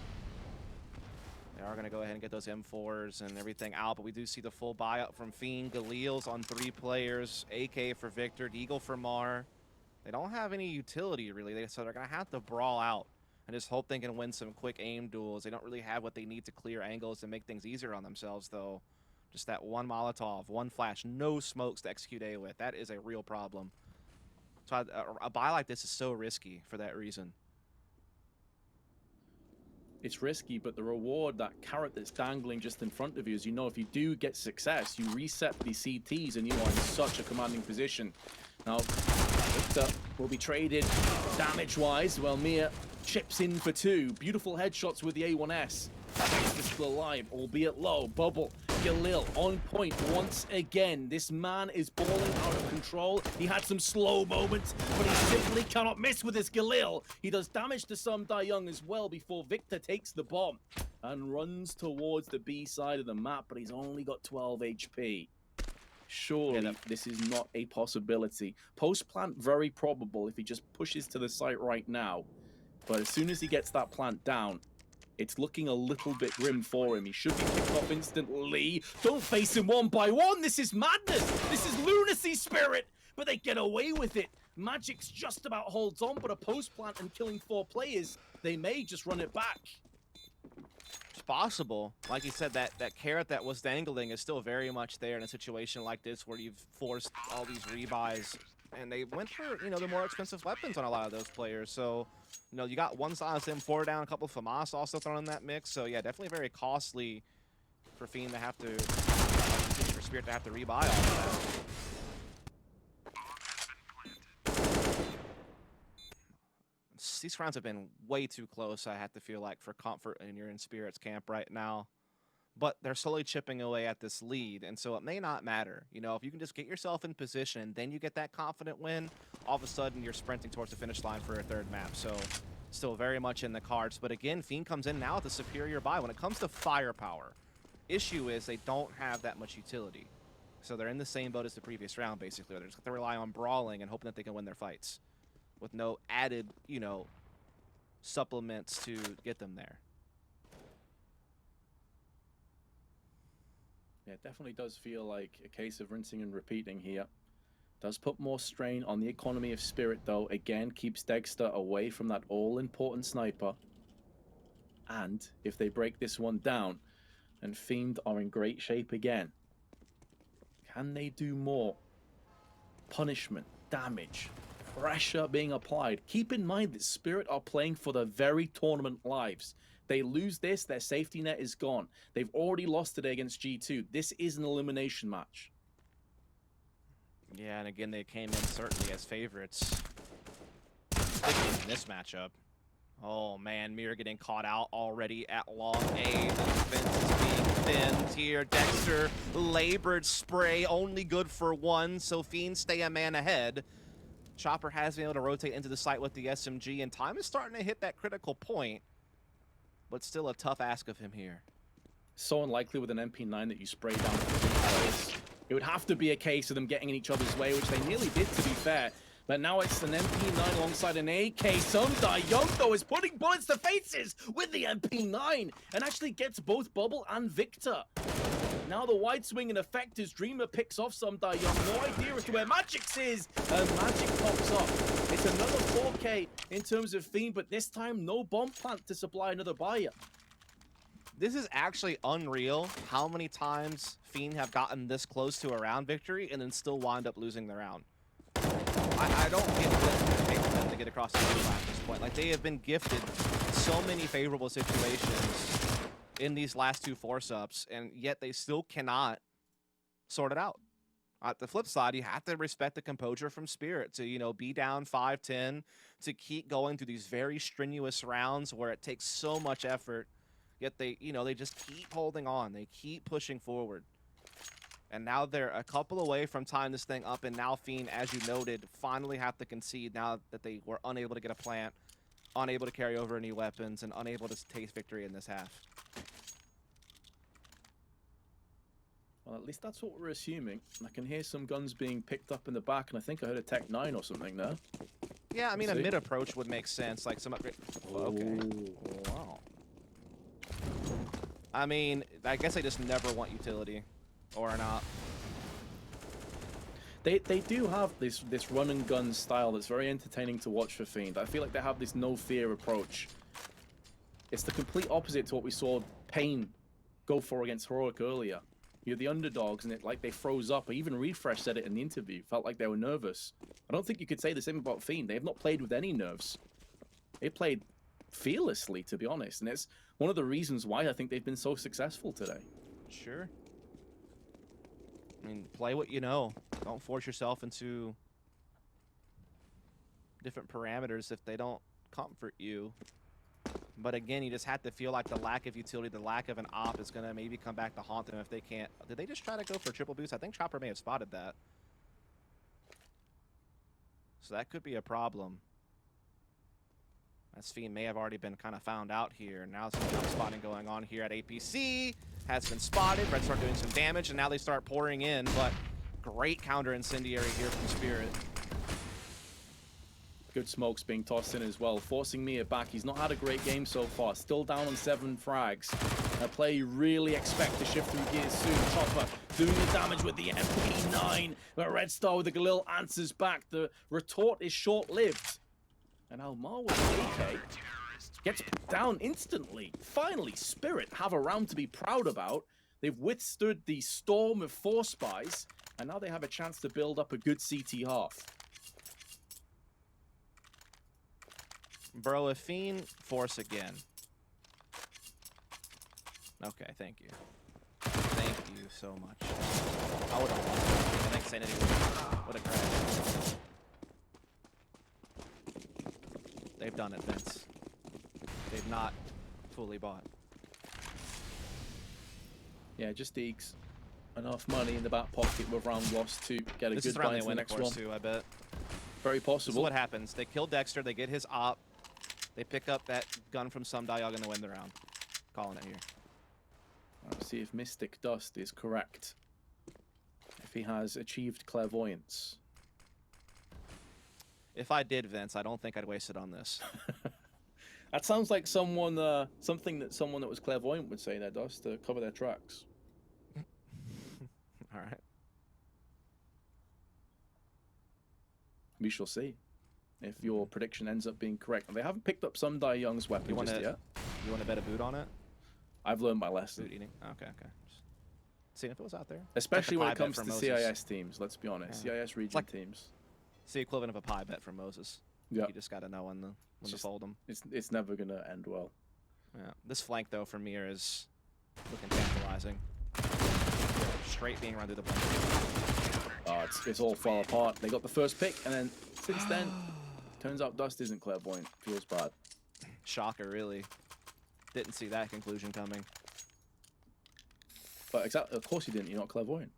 S1: They are going to go ahead and get those M4s and everything out, but we do see the full buy-up from Fiend. Galil's on 3 players, AK for Victor, Deagle for Mar. They don't have any utility, really, so they're going to have to brawl out and just hope they can win some quick aim duels. They don't really have what they need to clear angles and make things easier on themselves, though. Just that one Molotov, one flash, no smokes to execute A with. That is a real problem. So a buy like this is so risky for that reason.
S2: It's risky, but the reward, that carrot that's dangling just in front of you, is, you know, if you do get success, you reset the CTs and you are in such a commanding position. Now, Victor will be traded damage-wise, while Mia chips in for 2. Beautiful headshots with the A1S. Is still alive, albeit low. Bubble, Galil on point once again. This man is balling out of control. He had some slow moments, but he simply cannot miss with his Galil. He does damage to some Young as well before Victor takes the bomb and runs towards the B side of the map, but he's only got 12 HP. Surely this is not a possibility. Post plant, very probable if he just pushes to the site right now. But as soon as he gets that plant down, it's looking a little bit grim for him. He should be picked off instantly. Don't face him one by one. This is madness. This is lunacy, Spirit. But they get away with it. Magic's just about holds on, but a post plant and killing 4 players, they may just run it back.
S1: It's possible. Like you said, that carrot that was dangling is still very much there in a situation like this where you've forced all these rebuys. And they went for, you know, the more expensive weapons on a lot of those players. So, you know, you got one size M4 down, a couple of FAMAS also thrown in that mix. So, yeah, definitely very costly for Fiend to have to, for Spirit to have to rebuy all of that. These rounds have been way too close, I have to feel like, for comfort in your in Spirit's camp right now. But they're slowly chipping away at this lead, and so it may not matter. You know, if you can just get yourself in position, then you get that confident win, all of a sudden you're sprinting towards the finish line for a third map. So still very much in the cards. But again, Fiend comes in now with a superior buy. When it comes to firepower, issue is they don't have that much utility. So they're in the same boat as the previous round, basically. They're just going to rely on brawling and hoping that they can win their fights with no added, you know, supplements to get them there.
S2: Yeah, it definitely does feel like a case of rinsing and repeating here. Does put more strain on the economy of Spirit, though. Again, keeps Dexter away from that all-important sniper. And if they break this one down, and Fiend are in great shape again, can they do more? Punishment, damage, pressure being applied. Keep in mind that Spirit are playing for their very tournament lives. They lose this, their safety net is gone. They've already lost today against G2. This is an elimination match.
S1: Yeah, and again, they came in certainly as favorites in this matchup. Oh man, Mirror getting caught out already at long A. The defense is being thinned here. Dexter, labored spray, only good for one, so Fiend stay a man ahead. Chopper has been able to rotate into the site with the SMG, and time is starting to hit that critical point, but still a tough ask of him here.
S2: So unlikely with an MP9 that you spray down players. It would have to be a case of them getting in each other's way, which they nearly did, to be fair. But now it's an MP9 alongside an AK. Sundai Young, though, is putting bullets to faces with the MP9 and actually gets both Bubble and Victor. Now the wide swing in effect as Dreamer picks off Sundai Young. No idea as to where Magix is. And Magic pops up. It's another 4K in terms of Fiend, but this time no bomb plant to supply another buyer.
S1: This is actually unreal how many times Fiend have gotten this close to a round victory and then still wind up losing the round. I don't get what's going to take for them to get across the finish line at this point. Like, they have been gifted so many favorable situations in these last two force-ups, and yet they still cannot sort it out. At the flip side, you have to respect the composure from Spirit to, you know, be down 5-10, to keep going through these very strenuous rounds where it takes so much effort, yet they, you know, they just keep holding on. They keep pushing forward. And now they're a couple away from tying this thing up, and now Fiend, as you noted, finally have to concede now that they were unable to get a plant, unable to carry over any weapons, and unable to taste victory in this half.
S2: Well, at least that's what we're assuming. I can hear some guns being picked up in the back, and I think I heard a Tech 9 or something there.
S1: Yeah, I mean,
S2: Let's
S1: a
S2: see.
S1: mid-approach would make sense, like some upgrade. Okay. Wow. I mean, I guess they just never want utility. Or not.
S2: They do have this run and gun style that's very entertaining to watch for Fiend. I feel like they have this no fear approach. It's the complete opposite to what we saw Pain go for against Heroic earlier. You're the underdogs, and it like they froze up. Even Refresh said it in the interview. Felt like they were nervous. I don't think you could say the same about Fiend. They have not played with any nerves. They played fearlessly, to be honest, and it's one of the reasons why I think they've been so successful today.
S1: Sure. I mean, play what you know. Don't force yourself into different parameters if they don't comfort you. But again, you just have to feel like the lack of utility, the lack of an op is going to maybe come back to haunt them if they can't. Did they just try to go for triple boost? I think Chopper may have spotted that. So that could be a problem. As Fiend may have already been kind of found out here. Now some jump spotting going on here at APC. Has been spotted. Red start doing some damage, and now they start pouring in, but great counter incendiary here from Spirit.
S2: Good smokes being tossed in as well, forcing Mia back. He's not had a great game so far. Still down on 7 frags. A play you really expect to shift through gears soon. Chopper doing the damage with the MP9, but Red Star with the Galil answers back. The retort is short-lived. And Almar with the AK gets down instantly. Finally, Spirit have a round to be proud about. They've withstood the storm of 4 spies, and now they have a chance to build up a good CT half.
S1: Bro, if Fiend force again. Okay, thank you. you so much. I would have won. I think Sanity would have crashed. They've done it, Vince. They've not fully bought.
S2: Yeah, just ekes enough money in the back pocket with round lost to get a
S1: This
S2: good
S1: is the round
S2: buy
S1: they
S2: into the
S1: win, of
S2: next
S1: course,
S2: one.
S1: too, I bet.
S2: Very
S1: This is
S2: possible.
S1: what happens. They kill Dexter, they get his op, they pick up that gun from some Diog and they win the round. Calling it here.
S2: Let's see if Mystic Dust is correct. If he has achieved clairvoyance.
S1: If I did, Vince, I don't think I'd waste it on this.
S2: That sounds like someone, something that someone that was clairvoyant would say there, Dust, to cover their tracks.
S1: All right.
S2: We shall see if your prediction ends up being correct. They haven't picked up some Die Young's weapon just yet.
S1: You want to bet a boot on it?
S2: I've learned my lesson.
S1: Boot eating? Okay, okay. Just seeing if it was out there.
S2: Especially
S1: It's
S2: when
S1: like
S2: it
S1: a pie bet
S2: comes to
S1: for Moses.
S2: CIS teams, let's be honest.
S1: Yeah.
S2: CIS region
S1: like-
S2: teams.
S1: It's the equivalent of a pie bet from Moses.
S2: Yeah.
S1: You just got to know when to
S2: Just-
S1: fold them.
S2: It's never going to end well.
S1: Yeah. This flank, though, for Mir is looking tantalizing. Straight being run through the blink.
S2: It's all fall apart. They got the first pick, and then since then, turns out Dust isn't clairvoyant. Feels bad.
S1: Shocker, really. Didn't see that conclusion coming.
S2: But exactly, of course you didn't. You're not clairvoyant.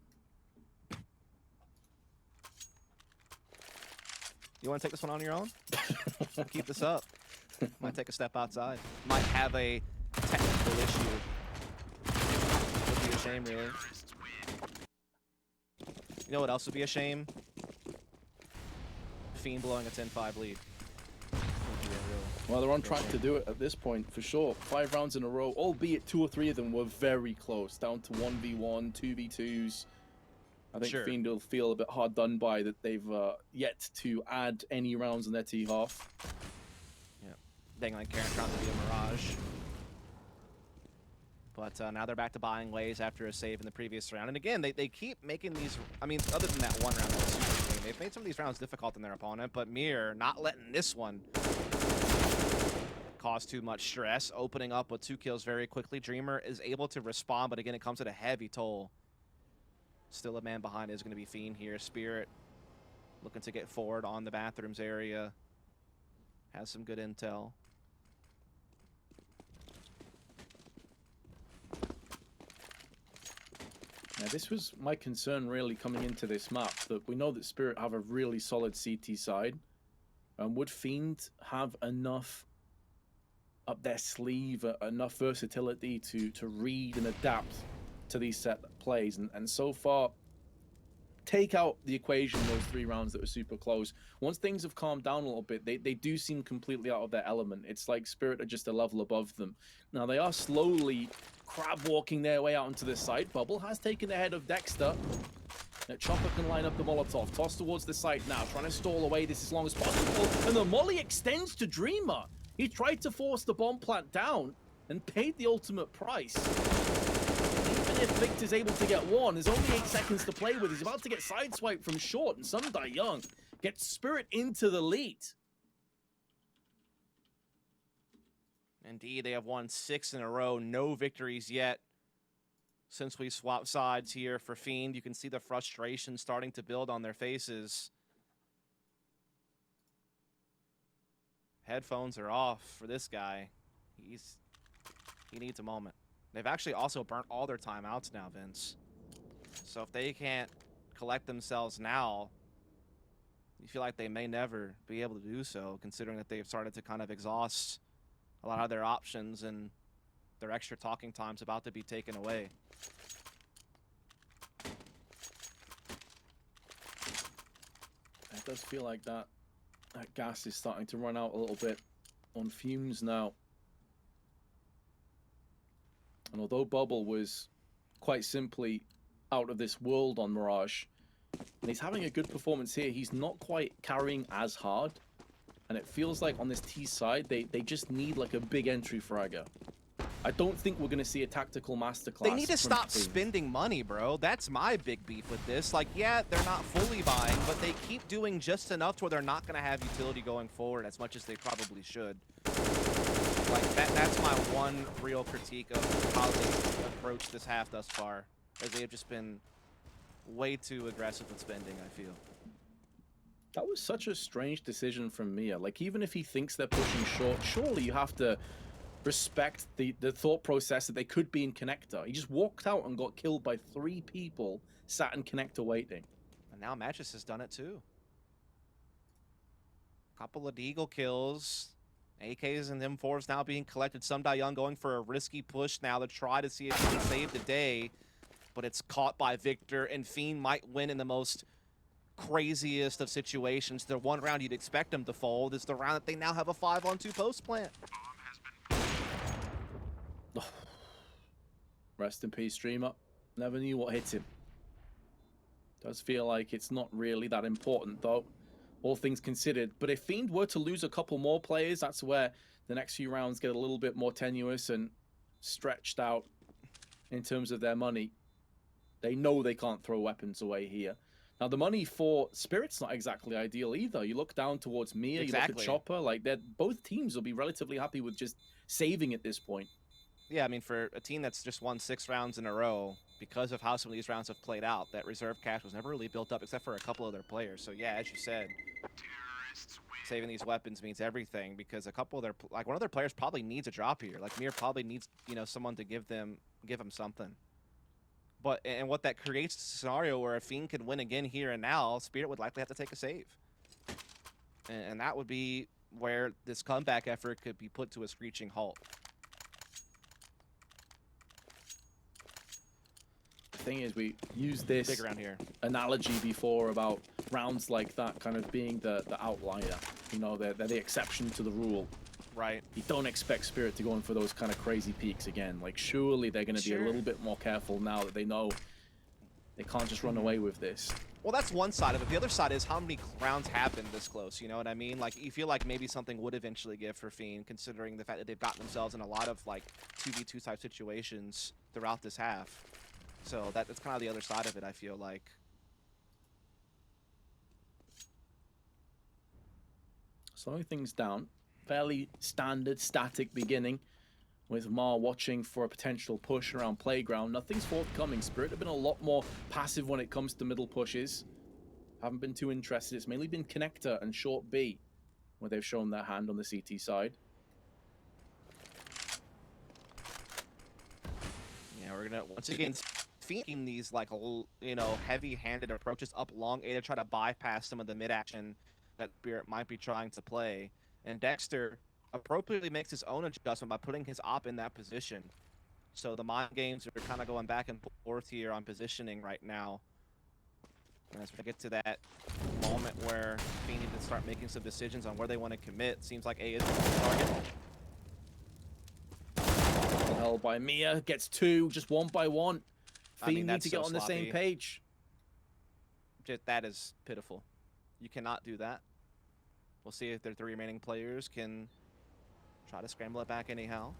S1: You want to take this one on your own? Keep this up. Might take a step outside. Might have a technical issue. Would be a shame, really. You know what else would be a shame? Fiend blowing a 10-5 lead. Would be a real-
S2: Well, they're on track to do it at this point, for sure. 5 rounds in a row, albeit 2 or 3 of them were very close, down to 1v1, 2v2s. I think
S1: Sure.
S2: Fiend will feel a bit hard done by that they've yet to add any rounds in their T-half.
S1: Dangling Karen trying to be a mirage. But now they're back to buying ways after a save in the previous round. And again, they keep making these... I mean, other than that one round that was super clean, they've made some of these rounds difficult on their opponent. But Mir not letting this one cause too much stress. Opening up with 2 kills very quickly. Dreamer is able to respond, but again, it comes at a heavy toll. Still a man behind is going to be Fiend here. Spirit looking to get forward on the bathrooms area. Has some good intel.
S2: Now, this was my concern really coming into this map, that we know that Spirit have a really solid CT side. Would Fiend have enough up their sleeve, enough versatility to read and adapt to these set plays? And so far, take out the equation, those 3 rounds that were super close. Once things have calmed down a little bit, they do seem completely out of their element. It's like Spirit are just a level above them. Now, they are slowly crab walking their way out into the site. Bubble has taken the head of Dexter. Now, Chopper can line up the Molotov. Toss towards the site now, trying to stall away this as long as possible. And the molly extends to Dreamer. He tried to force the bomb plant down and paid the ultimate price. Even if Victor's able to get one, there's only 8 seconds to play with. He's about to get sideswiped from short, and some Die Young gets Spirit into the lead.
S1: Indeed, they have won 6 in a row. No victories yet since we swapped sides here for Fiend. You can see the frustration starting to build on their faces. Headphones are off for this guy. He needs a moment. They've actually also burnt all their timeouts now, Vince. So if they can't collect themselves now, you feel like they may never be able to do so, considering that they've started to kind of exhaust a lot of their options and their extra talking time's about to be taken away.
S2: It does feel like that gas is starting to run out a little bit on fumes now. And although Bubble was quite simply out of this world on Mirage, and he's having a good performance here, he's not quite carrying as hard. And it feels like on this T side, they just need like a big entry fragger. I don't think we're going to see a tactical masterclass.
S1: They need to
S2: from
S1: stop
S2: Fiend.
S1: spending money, bro. That's my big beef with this. Like, yeah, they're not fully buying, but they keep doing just enough to where they're not going to have utility going forward as much as they probably should. Like, that's my one real critique of how they approach this half thus far. as they have just been way too aggressive with spending, I feel.
S2: That was such a strange decision from Mia. Like, even if he thinks they're pushing short, surely you have to respect the thought process that they could be in connector. He just walked out and got killed by 3 people sat in connector waiting.
S1: And now Matches has done it too. Couple of Deagle kills. AKs and M4s now being collected. Some Young going for a risky push now to try to see if he can save the day. But it's caught by Victor, and Fiend might win in the most craziest of situations. The one round you'd expect him to fold is the round that they now have a 5-on-2 post plant.
S2: Rest in peace, streamer. Never knew what hit him. Does feel like it's not really that important, though, all things considered. But if Fiend were to lose a couple more players, that's where the next few rounds get a little bit more tenuous and stretched out in terms of their money. They know they can't throw weapons away here. Now, the money for Spirit's not exactly ideal either. You look down towards Mia, you look at Chopper, like, both teams will be relatively happy with just saving at this point.
S1: Yeah, I mean, for a team that's just won 6 rounds in a row, because of how some of these rounds have played out, that reserve cash was never really built up except for a couple of their players. So yeah, as you said, saving these weapons means everything, because a couple of their, like, one of their players probably needs a drop here. Like, Mir probably needs, you know, someone to give him something. But, and what that creates a scenario where a Fiend could win again here and now, Spirit would likely have to take a save. And that would be where this comeback effort could be put to a screeching halt.
S2: The thing is, we used this
S1: Big round here.
S2: analogy before about rounds like that kind of being the outlier. You know, they're the exception to the rule.
S1: Right.
S2: You don't expect Spirit to go in for those kind of crazy peaks again. Like, surely they're going to be a little bit more careful now that they know they can't just run away with this.
S1: Well, that's one side of it. The other side is how many rounds have been this close, you know what I mean? Like, you feel like maybe something would eventually give for Fiend, considering the fact that they've gotten themselves in a lot of, like, 2v2 type situations throughout this half. So that's kind of the other side of it, I feel like.
S2: Slowing things down. Fairly standard, static beginning, with Mar watching for a potential push around Playground. Nothing's forthcoming. Spirit have been a lot more passive when it comes to middle pushes. Haven't been too interested. It's mainly been Connector and Short B, where they've shown their hand on the CT side.
S1: Yeah, we're gonna, once again, feeding these, like, you know, heavy-handed approaches up long A to try to bypass some of the mid-action that Spirit might be trying to play. And Dexter appropriately makes his own adjustment by putting his op in that position. So the mind games are kind of going back and forth here on positioning right now. And as we get to that moment where Fiend need to start making some decisions on where they want to commit, seems like A is the target.
S2: Held by Mia, gets 2, just 1 by 1. Fiend need to get on the same page.
S1: Just, that is pitiful. You cannot do that. We'll see if their 3 remaining players can try to scramble it back anyhow.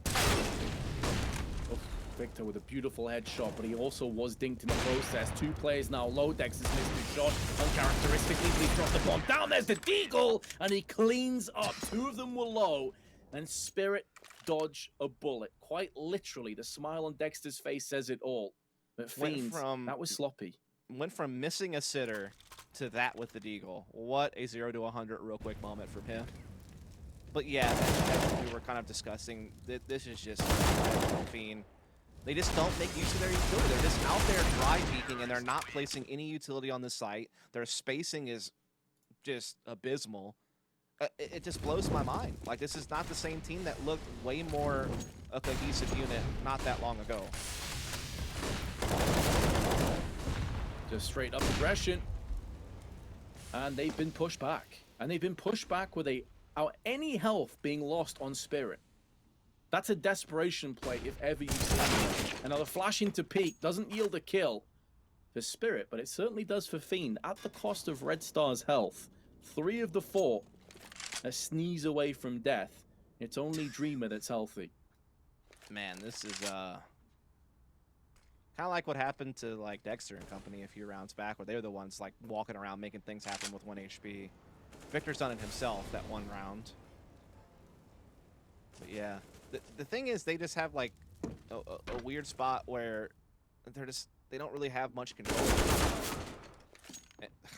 S2: Oh, Victor with a beautiful headshot, but he also was dinked in the process. 2 players now low. Dex has missed his shot. Uncharacteristically, he dropped the bomb down. There's the Deagle, and he cleans up. 2 of them were low, and Spirit dodge a bullet. Quite literally, the smile on Dexter's face says it all. But Fiend, that was sloppy.
S1: Went from missing a sitter to that with the Deagle. What a 0 to 100 real quick moment from him. But yeah, as we were kind of discussing, this is just Fiend. They just don't make use of their utility. They're just out there dry peeking, and they're not placing any utility on the site. Their spacing is just abysmal. It just blows my mind. Like, this is not the same team that looked way more a cohesive unit not that long ago.
S2: Just straight up aggression. And they've been pushed back. And they've been pushed back without any health being lost on Spirit. That's a desperation play if ever you've seen it. And now the flash into peak doesn't yield a kill for Spirit, but it certainly does for Fiend at the cost of Red Star's health. 3 of the 4 a sneeze away from death. It's only Dreamer that's healthy.
S1: Man, this is kind of like what happened to, like, Dexter and company a few rounds back, where they were the ones, like, walking around making things happen with 1 HP. Victor's done it himself that 1 round. But yeah, the thing is, they just have, like, a weird spot where they don't really have much control.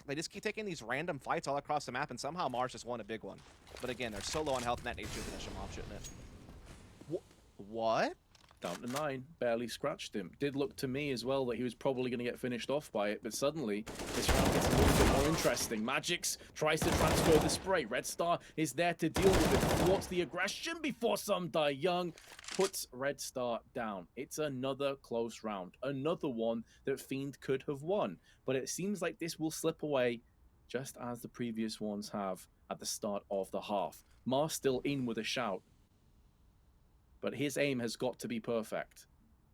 S1: They just keep taking these random fights all across the map, and somehow Mars just won a big one. But again, they're so low on health, and that needs to finish him off, shouldn't it? What?
S2: Down to 9, barely scratched him. Did look to me as well that he was probably going to get finished off by it, but suddenly this round gets a little bit more interesting. Magix tries to transfer the spray. Red Star is there to deal with it. Thwarts the aggression before some die young. Puts Red Star down. It's another close round. Another one that Fiend could have won. But it seems like this will slip away just as the previous ones have at the start of the half. Mars still in with a shout. But his aim has got to be perfect.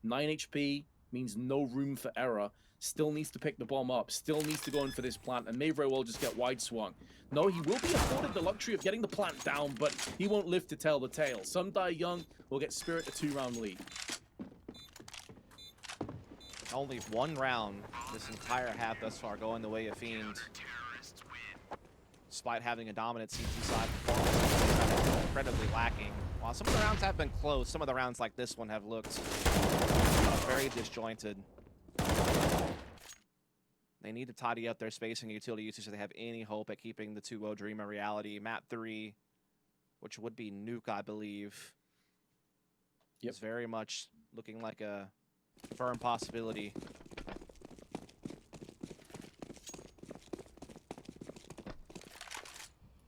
S2: 9 HP means no room for error. Still needs to pick the bomb up. Still needs to go in for this plant, and may very well just get wide swung. No, he will be afforded the luxury of getting the plant down, but he won't live to tell the tale. Some die young will get Spirit a 2-round lead.
S1: Only one round this entire half thus far going the way of Fiend. Despite having a dominant CT side performance, incredibly lacking. While some of the rounds have been close, some of the rounds like this one have looked very disjointed. They need to tidy up their spacing and utility usage so they have any hope at keeping the 2-0 dream a reality. Map 3, which would be Nuke, I believe, is very much looking like a firm possibility.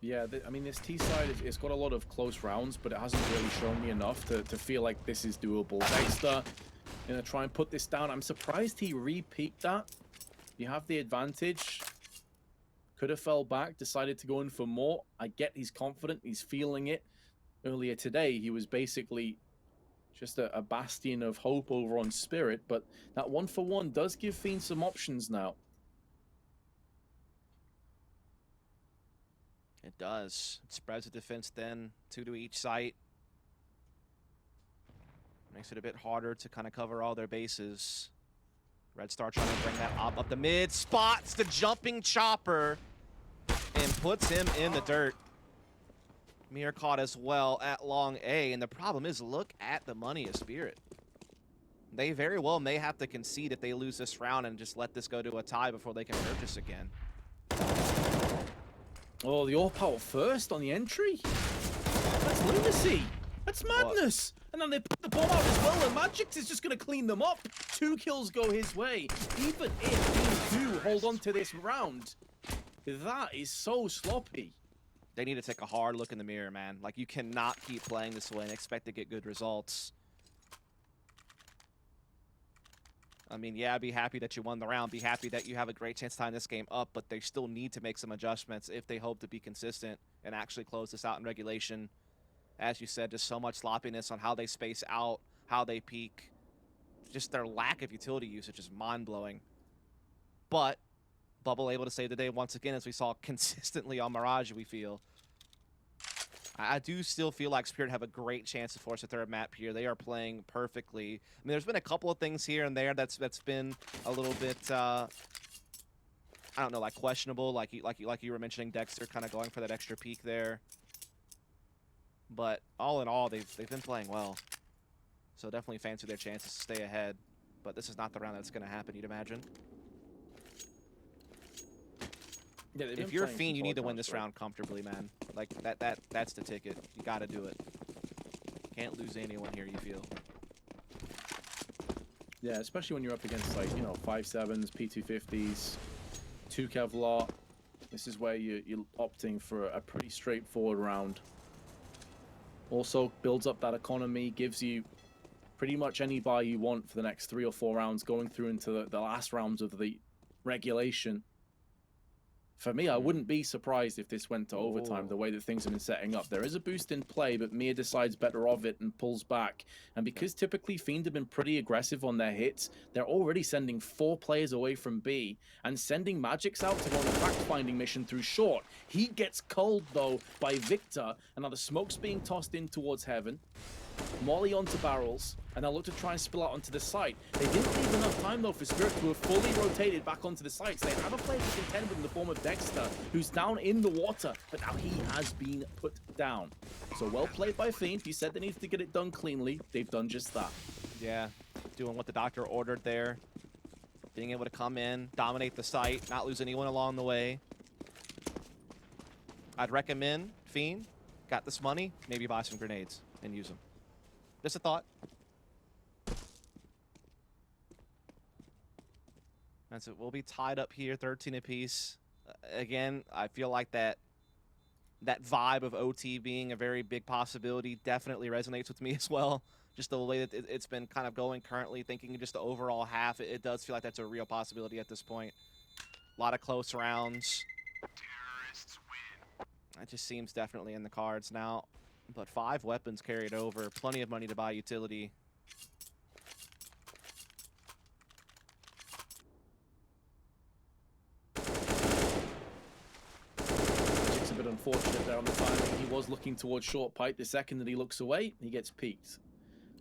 S2: Yeah, I mean, this T side, it's got a lot of close rounds, but it hasn't really shown me enough to feel like this is doable. Dexter, gonna try and put this down. I'm surprised he re-peaked that. You have the advantage. Could have fell back, decided to go in for more. I get he's confident, he's feeling it. Earlier today, he was basically just a bastion of hope over on Spirit, but that 1-for-1 does give Fiend some options now.
S1: It does. It spreads the defense then, 2 to each site. Makes it a bit harder to kind of cover all their bases. Red Star trying to bring that up the mid, spots the jumping chopper, and puts him in the dirt. Mir caught as well at long A, and the problem is, look at the money of Spirit. They very well may have to concede if they lose this round and just let this go to a tie before they can purchase again.
S2: Oh, the Overpass first on the entry? That's lunacy. That's madness. What? And then they put the bomb out as well, and Magix is just going to clean them up. 2 kills go his way. Even if they do hold on to this round, that is so sloppy.
S1: They need to take a hard look in the mirror, man. Like, you cannot keep playing this way and expect to get good results. I mean, yeah, be happy that you won the round. Be happy that you have a great chance to tie this game up, but they still need to make some adjustments if they hope to be consistent and actually close this out in regulation. As you said, just so much sloppiness on how they space out, how they peak. Just their lack of utility usage is mind-blowing. But Bubble able to save the day once again, as we saw consistently on Mirage, we feel. I do still feel like Spirit have a great chance to force a third map here. They are playing perfectly. I mean, there's been a couple of things here and there that's been a little bit, I don't know, like questionable. Like you were mentioning, Dexter kind of going for that extra peek there. But all in all, they've been playing well. So definitely fancy their chances to stay ahead. But this is not the round that's going to happen, you'd imagine.
S2: Yeah,
S1: if you're a Fiend, you need to win this round comfortably, man. Like, that's the ticket. You got to do it. Can't lose anyone here, you feel.
S2: Yeah, especially when you're up against, like, you know, 5.7s, P250s, 2 Kevlar. This is where you're opting for a pretty straightforward round. Also builds up that economy, gives you pretty much any buy you want for the next 3 or 4 rounds, going through into the last rounds of the regulation. For me, I wouldn't be surprised if this went to overtime, the way that things have been setting up. There is a boost in play, but Mir decides better of it and pulls back. And because typically Fiend have been pretty aggressive on their hits, they're already sending 4 players away from B and sending Magix out to go on a fact-finding mission through short. He gets culled, though, by Victor, and now the smoke's being tossed in towards heaven. Molly onto barrels, and they'll look to try and spill out onto the site. They didn't leave enough time, though, for Spirit to have fully rotated back onto the sites. They have a player to contend with in the form of Dexter, who's down in the water, but now he has been put down. So well played by Fiend. He said they needed to get it done cleanly. They've done just that.
S1: Yeah, doing what the doctor ordered there. Being able to come in, dominate the site, not lose anyone along the way. I'd recommend, Fiend, got this money, maybe buy some grenades and use them. Just a thought. And so we'll be tied up here, 13 apiece. Again, I feel like that vibe of OT being a very big possibility definitely resonates with me as well. Just the way that it's been kind of going currently, thinking just the overall half, it does feel like that's a real possibility at this point. A lot of close rounds. That just seems definitely in the cards now. But 5 weapons carried over, plenty of money to buy utility.
S2: It's a bit unfortunate there on the timing. He was looking towards short pipe. The second that he looks away, he gets peeked.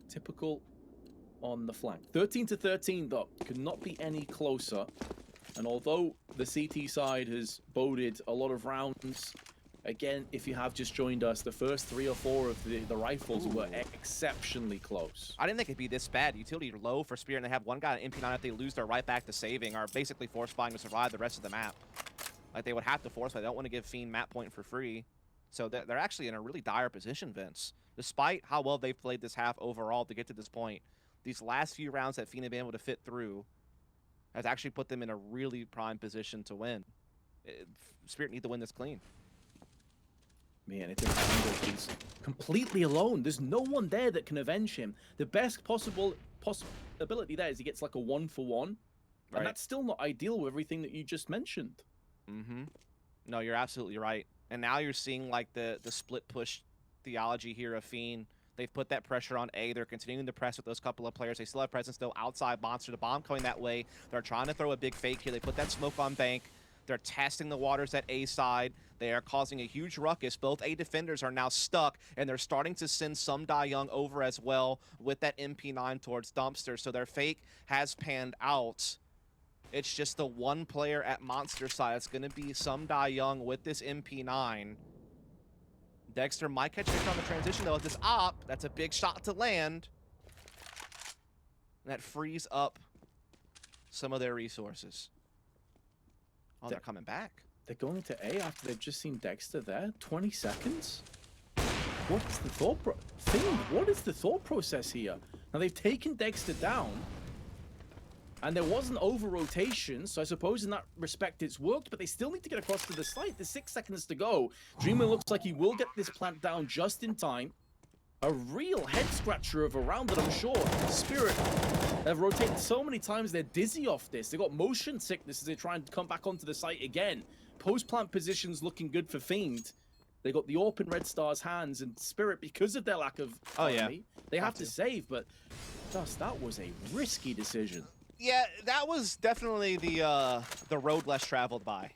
S2: Typical on the flank. 13 to 13, though. Could not be any closer. And although the CT side has boded a lot of rounds, again, if you have just joined us, the first 3 or 4 of the rifles were exceptionally close.
S1: I didn't think it'd be this bad. Utility low for Spear, and they have one guy at MP9. If they lose, they're right back to saving, or basically force buying to survive the rest of the map. Like, they would have to force, but they don't want to give Fiend map point for free. So they're actually in a really dire position, Vince. Despite how well they've played this half overall to get to this point, these last few rounds that Fiend have been able to fit through has actually put them in a really prime position to win. Spirit need to win this clean.
S2: Man, it's a he's completely alone. There's no one there that can avenge him. The best possibility there is he gets like a 1-for-1.
S1: Right.
S2: And that's still not ideal with everything that you just mentioned.
S1: Mm-hmm. No, you're absolutely right. And now you're seeing like the split push theology here of Fiend. They've put that pressure on A. They're continuing to press with those couple of players. They still have presence though outside Monster. The bomb coming that way. They're trying to throw a big fake here. They put that smoke on bank. They're testing the waters at A side. They are causing a huge ruckus. Both A defenders are now stuck, and they're starting to send some Die Young over as well with that MP9 towards Dumpster. So their fake has panned out. It's just the one player at Monster side. It's going to be some Die Young with this MP9. Dexter might catch it on the transition, though, with this op. That's a big shot to land. And that frees up some of their resources. Oh, they're coming back.
S2: They're going to A after they've just seen Dexter there. 20 seconds? What is the thought Fiend, what is the thought process here? Now, they've taken Dexter down, and there was an over-rotation, so I suppose in that respect it's worked, but they still need to get across to the site. There's 6 seconds to go. Dreamer looks like he will get this plant down just in time. A real head-scratcher of a round that I'm sure Spirit have rotated so many times they're dizzy off this. They've got motion sickness as they try and come back onto the site again. Post-plant positions looking good for Fiend. They got the AWP in Red Star's hands, and Spirit, because of their lack of economy, they have to save, but just that was a risky decision.
S1: Yeah, that was definitely the road less traveled by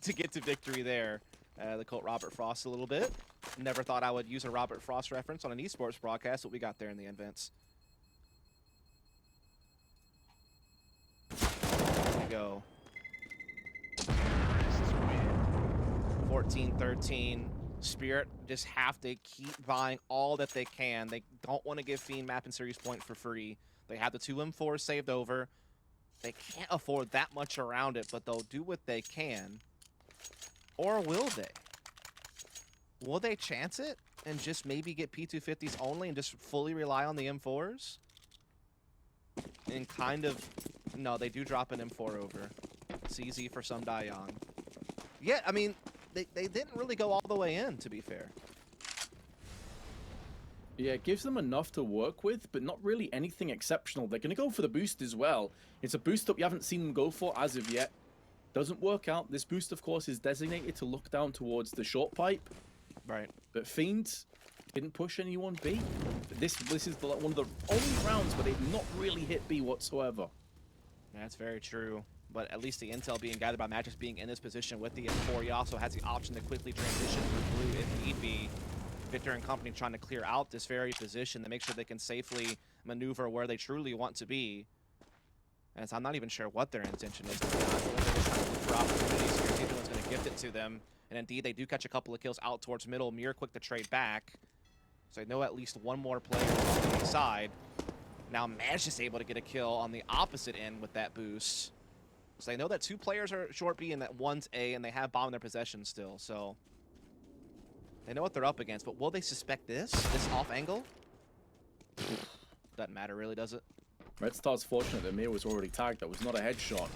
S1: to get to victory there. The quote Robert Frost a little bit. Never thought I would use a Robert Frost reference on an esports broadcast. What we got there in the end, Vince. There we go. 14-13. Spirit just have to keep buying all that they can. They don't want to give Fiend map and series point for free. They have the 2 M4s saved over. They can't afford that much around it, but they'll do what they can. Or will they? Will they chance it and just maybe get P250s only and just fully rely on the M4s? And kind of... No, they do drop an M4 over. It's easy for some Die Young. Yeah, I mean, they didn't really go all the way in, to be fair.
S2: Yeah, it gives them enough to work with, but not really anything exceptional. They're going to go for the boost as well. It's a boost up you haven't seen them go for as of yet. Doesn't work out. This boost, of course, is designated to look down towards the short pipe.
S1: Right.
S2: But Fiend didn't push anyone B. This is one of the only rounds where they've not really hit B whatsoever.
S1: That's very true. But at least the intel being gathered by Magix being in this position with the M4, he also has the option to quickly transition through blue if need be. Victor and company trying to clear out this very position to make sure they can safely maneuver where they truly want to be. And so I'm not even sure what their intention is, to be honest. I think they're just trying to look for opportunities here. See if anyone's going to gift it to them. And indeed, they do catch a couple of kills out towards middle. Mir quick to trade back. So they know at least one more player on the side. Now Maj is able to get a kill on the opposite end with that boost. So they know that 2 players are short B and that one's A, and they have bomb in their possession still. So they know what they're up against. But will they suspect this off angle? Doesn't matter really, does it?
S2: Red Star's fortunate that Mir was already tagged. That was not a headshot.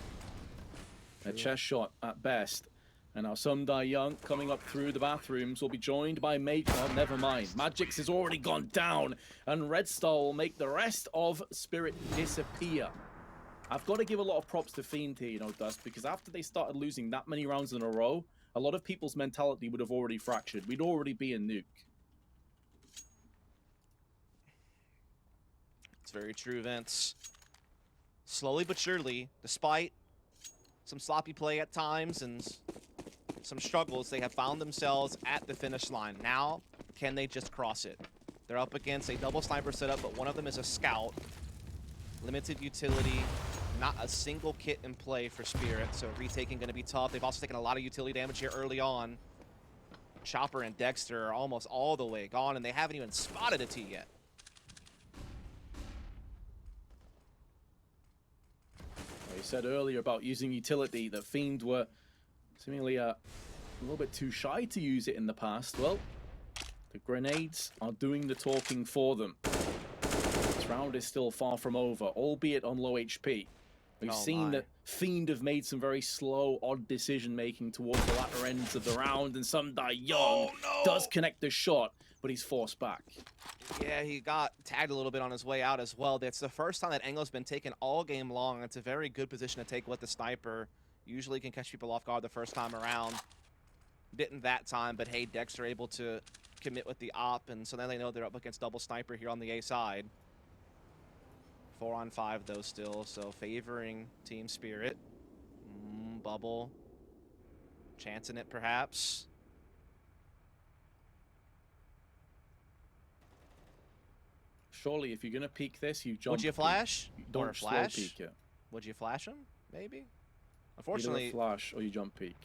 S2: A chest shot at best. And now Sumdai Young coming up through the bathrooms will be joined by Oh, never mind. Magix has already gone down. And Red Star will make the rest of Spirit disappear. I've got to give a lot of props to Fiend here, you know, Dust, because after they started losing that many rounds in a row, a lot of people's mentality would have already fractured. We'd already be a nuke.
S1: It's very true, Vince. Slowly but surely, despite some sloppy play at times and some struggles, they have found themselves at the finish line. Now, can they just cross it? They're up against a double sniper setup, but one of them is a scout. Limited utility, not a single kit in play for Spirit, so retaking going to be tough. They've also taken a lot of utility damage here early on. Chopper and Dexter are almost all the way gone, and they haven't even spotted a T yet.
S2: You said earlier about using utility that Fiend were seemingly a little bit too shy to use it in the past. Well, the grenades are doing the talking for them. This round is still far from over, albeit on low HP. We've seen that Fiend have made some very slow, odd decision-making towards the latter ends of the round, and Sumdai Young does connect the shot, but he's forced back.
S1: Yeah, he got tagged a little bit on his way out as well. That's the first time that angle's been taken all game long. It's a very good position to take with the sniper. Usually can catch people off guard the first time around. Didn't that time, but hey, Dexter able to commit with the op, and so now they know they're up against double sniper here on the A side. 4 on 5 though still, so favoring Team Spirit. Bubble. Chancing it perhaps.
S2: Surely, if you're going to peek this, you jump.
S1: Would you flash?
S2: You don't
S1: or flash?
S2: slow peek it.
S1: Would you flash him? Maybe?
S2: Either
S1: Unfortunately,
S2: a flash or you jump peek.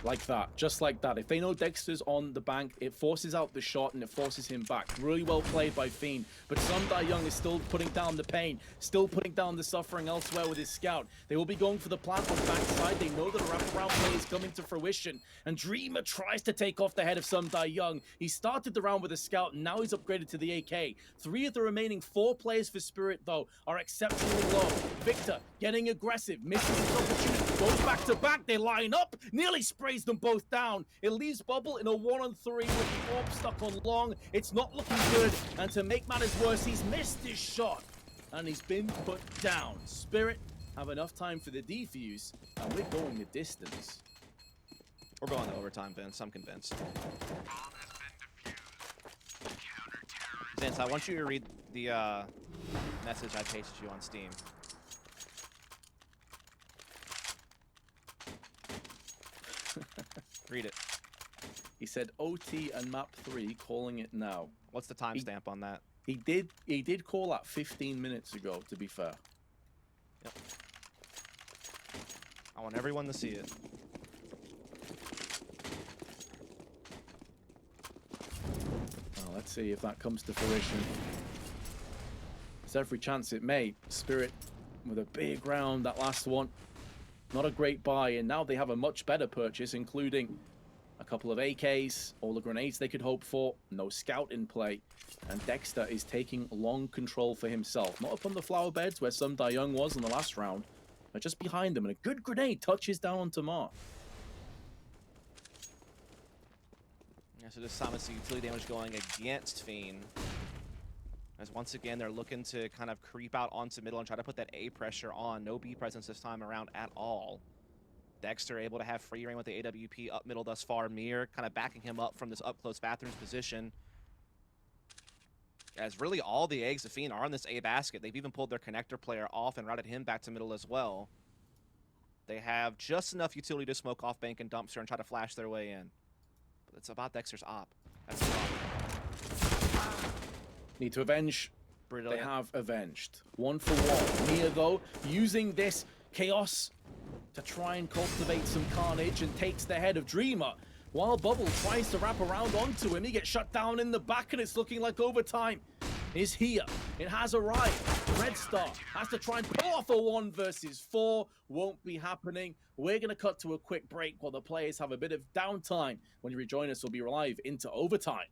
S2: Like that, just like that. If they know Dexter's on the bank, it forces out the shot and it forces him back. Really well played by Fiend, but Sumdai Young is still putting down the pain, still putting down the suffering elsewhere with his scout. They will be going for the plant on the backside. They know that a wraparound play is coming to fruition, and Dreamer tries to take off the head of Sumdai Young. He started the round with a scout, and now he's upgraded to the AK. 3 of the remaining 4 players for Spirit, though, are exceptionally low. Victor getting aggressive, misses his opportunity, goes back to back. They line up, nearly sprays them both down. It leaves Bubble in a 1-on-3 with the orb stuck on long. It's not looking good, and to make matters worse, he's missed his shot, and he's been put down. Spirit have enough time for the defuse, and we're going the distance.
S1: we're going to overtime, Vince. I'm convinced. Vince, I want you to read the message I pasted you on Steam. Read it.
S2: He said OT and map 3, calling it now.
S1: What's the timestamp on that?
S2: He did call that 15 minutes ago, to be fair.
S1: Yep. I want everyone to see it.
S2: Well, let's see if that comes to fruition. There's every chance it may. Spirit with a big round, that last one. Not a great buy, and now they have a much better purchase, including a couple of AKs, all the grenades they could hope for, no scout in play, and Dexter is taking long control for himself. Not up on the flower beds where Sumdai Young was in the last round, but just behind them, and a good grenade touches down onto Mark.
S1: Yeah, so this time it's the utility damage going against Fiend. As once again, they're looking to kind of creep out onto middle and try to put that A pressure on. No B presence this time around at all. Dexter able to have free reign with the AWP up middle thus far. Mir kind of backing him up from this up-close bathrooms position. As really all the eggs of Fiend are on this A basket. They've even pulled their connector player off and routed him back to middle as well. They have just enough utility to smoke off bank and dumpster and try to flash their way in. It's about Dexter's op. That's the problem.
S2: Need to avenge.
S1: Brilliant.
S2: They have avenged. 1 for 1. Mia, though, using this chaos to try and cultivate some carnage and takes the head of Dreamer. While Bubble tries to wrap around onto him, he gets shut down in the back, and it's looking like overtime is here. It has arrived. Red Star has to try and pull off a 1 versus 4. Won't be happening. We're going to cut to a quick break while the players have a bit of downtime. When you rejoin us, we'll be live into overtime.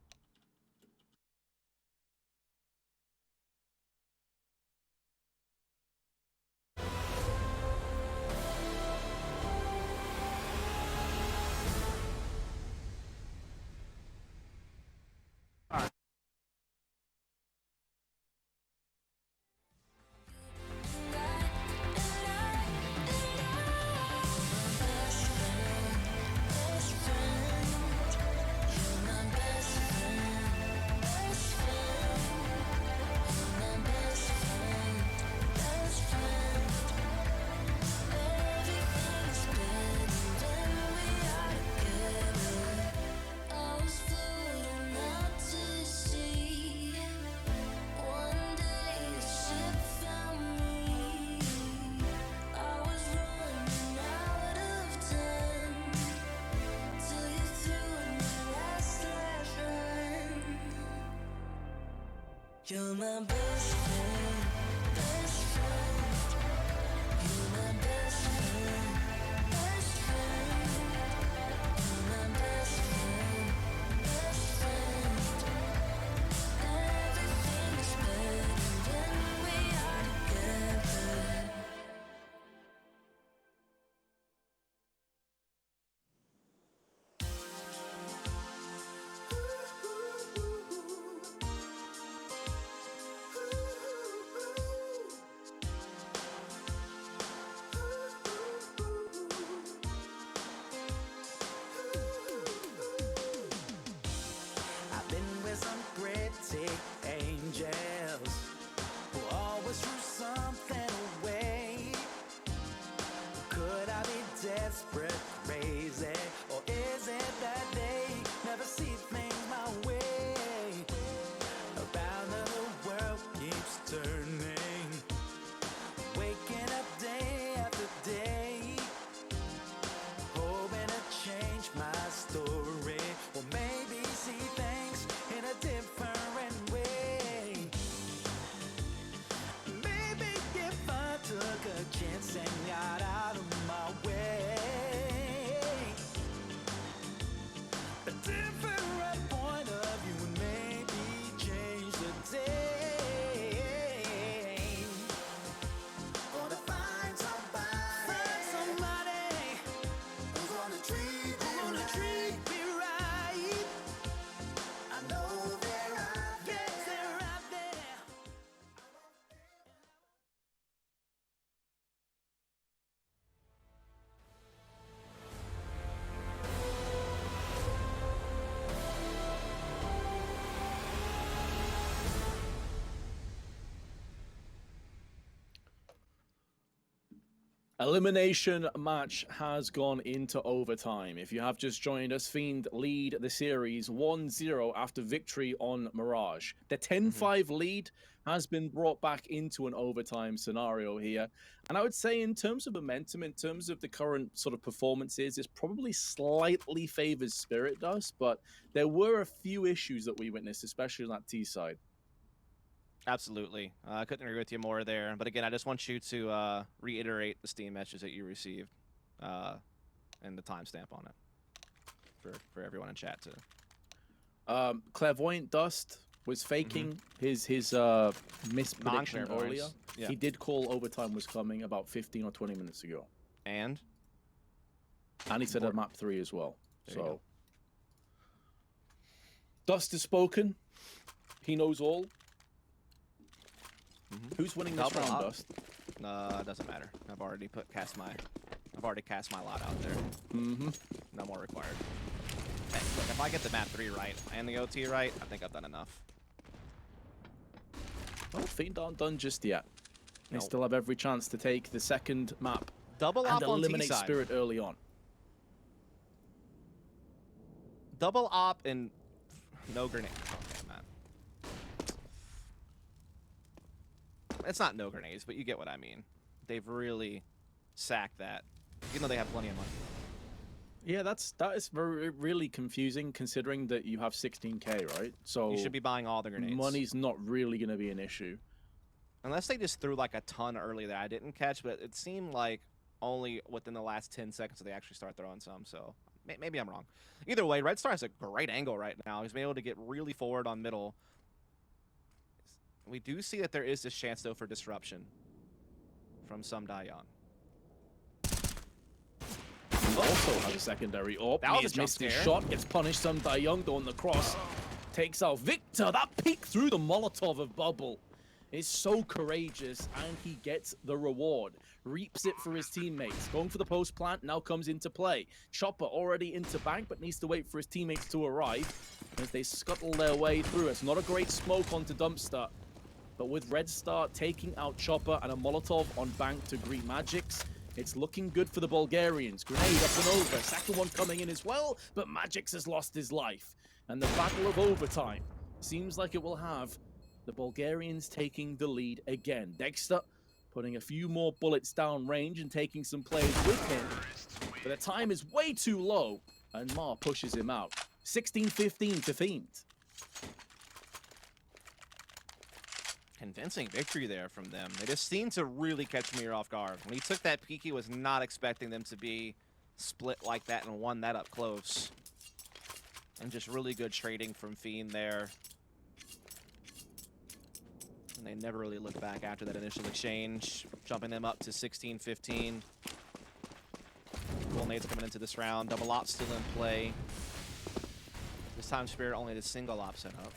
S4: You're my best friend, best friend. You're my best friend, best friend. You're my best friend, best friend. Everything's better when we are together. I've been with some pretty angels who always threw something away. Could I be desperate, crazy, or is it that they never see things my way? Around the world keeps turning, waking up day after day, hoping to change my story, or maybe see things in a different way. Maybe if I took a chance and got out of my way, a different point of view would maybe change the day. Gonna find somebody who's gonna treat me right. I know they're out there. Yes, they're out there.
S2: Elimination match has gone into overtime. If you have just joined us, Fiend lead the series 1-0 after victory on Mirage. The 10-5 lead has been brought back into an overtime scenario here. And I would say in terms of momentum, in terms of the current sort of performances, it probably slightly favors Spirit Dust, but there were a few issues that we witnessed, especially on that T side.
S1: Absolutely. I couldn't agree with you more there. But again, I just want you to reiterate the Steam messages that you received and the timestamp on it for everyone in chat to.
S2: Clairvoyant Dust was faking his misprediction
S1: Non-clairvoyance.
S2: earlier.
S1: Yeah.
S2: He did call overtime was coming about 15 or 20 minutes ago.
S1: And
S2: And he said at map 3 as well.
S1: There you
S2: So
S1: go.
S2: Dust has spoken. He knows all. Who's winning this
S1: Double
S2: round,
S1: up.
S2: Dust?
S1: Doesn't matter. I've already cast my lot out there. No more required. Hey, look, if I get the map 3 right and the OT right, I think I've done enough.
S2: Well, Fiend aren't done just yet. They
S1: No.
S2: still have every chance to take the second map
S1: Double
S2: and
S1: up on
S2: eliminate
S1: T-side.
S2: Spirit early on.
S1: double op and no grenade. Okay, man. It's not no grenades, but you get what I mean. They've really sacked that, even though they have plenty of money.
S2: Yeah, that is really confusing considering that you have 16k, right? So
S1: You should be buying all the grenades.
S2: money's not really going to be an issue.
S1: Unless they just threw like a ton early that I didn't catch, but it seemed like only within the last 10 seconds they actually start throwing some, so maybe I'm wrong. Either way, Red Star has a great angle right now. He's been able to get really forward on middle. We do see that there is this chance, though, for disruption from some Daeyeon.
S2: Also has a secondary AWP.
S1: That was
S2: He has
S1: a jump
S2: missed his
S1: scare.
S2: shot, gets punished. Some Daeyeon on the cross. Takes out Victor. That peek through the Molotov of Bubble is so courageous, and he gets the reward. Reaps it for his teammates. Going for the post plant now comes into play. Chopper already into bank, but needs to wait for his teammates to arrive as they scuttle their way through. It's not a great smoke onto Dumpster, but with Red Star taking out Chopper and a Molotov on bank to greet Magix, it's looking good for the Bulgarians. Grenade up and over. Second one coming in as well, but Magix has lost his life. And the battle of overtime seems like it will have the Bulgarians taking the lead again. Dexter putting a few more bullets down range and taking some plays with him. But the time is way too low, and Mar pushes him out. 16-15 to Fiend.
S1: Convincing victory there from them. They just seemed to really catch me off guard. When he took that peek, he was not expecting them to be split like that and won that up close. And just really good trading from Fiend there. And they never really looked back after that initial exchange, jumping them up to 16-15. Cool nades coming into this round. Double op still in play. This time Spirit only did single op set up.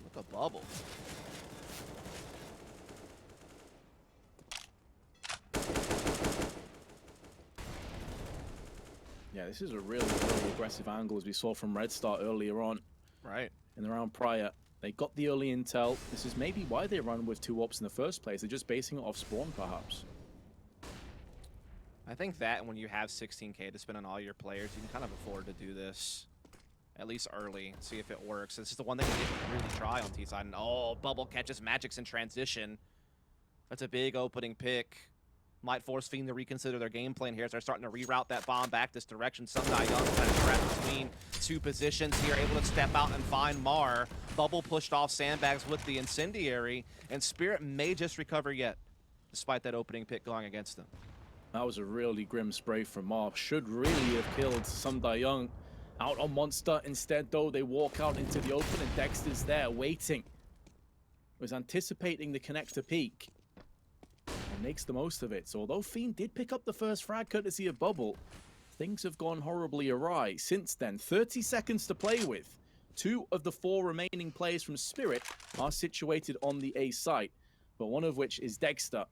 S1: Look a bubble.
S2: Yeah, this is a really, really aggressive angle as we saw from Red Star earlier on
S1: Right.
S2: in the round prior. They got the early intel. This is maybe why they run with 2 ops in the first place. They're just basing it off spawn, perhaps.
S1: I think that when you have 16k to spend on all your players, you can kind of afford to do this. At least early, see if it works. This is the one that you didn't really try on T-side. And oh, Bubble catches Magix in transition. That's a big opening pick. Might force Fiend to reconsider their game plan here as they're starting to reroute that bomb back this direction. Some guy young kind of trapped between 2 positions here, able to step out and find Mar. Bubble pushed off sandbags with the incendiary, and Spirit may just recover yet, despite that opening pick going against them.
S2: That was a really grim spray from Mar. Should really have killed some Young out on Monster. Instead, though, they walk out into the open and Dexter's there waiting. Was anticipating the connector peak and makes the most of it. So although Fiend did pick up the first frag courtesy of Bubble, things have gone horribly awry. Since then, 30 seconds to play with. 2 of the 4 remaining players from Spirit are situated on the A site, but one of which is Dexter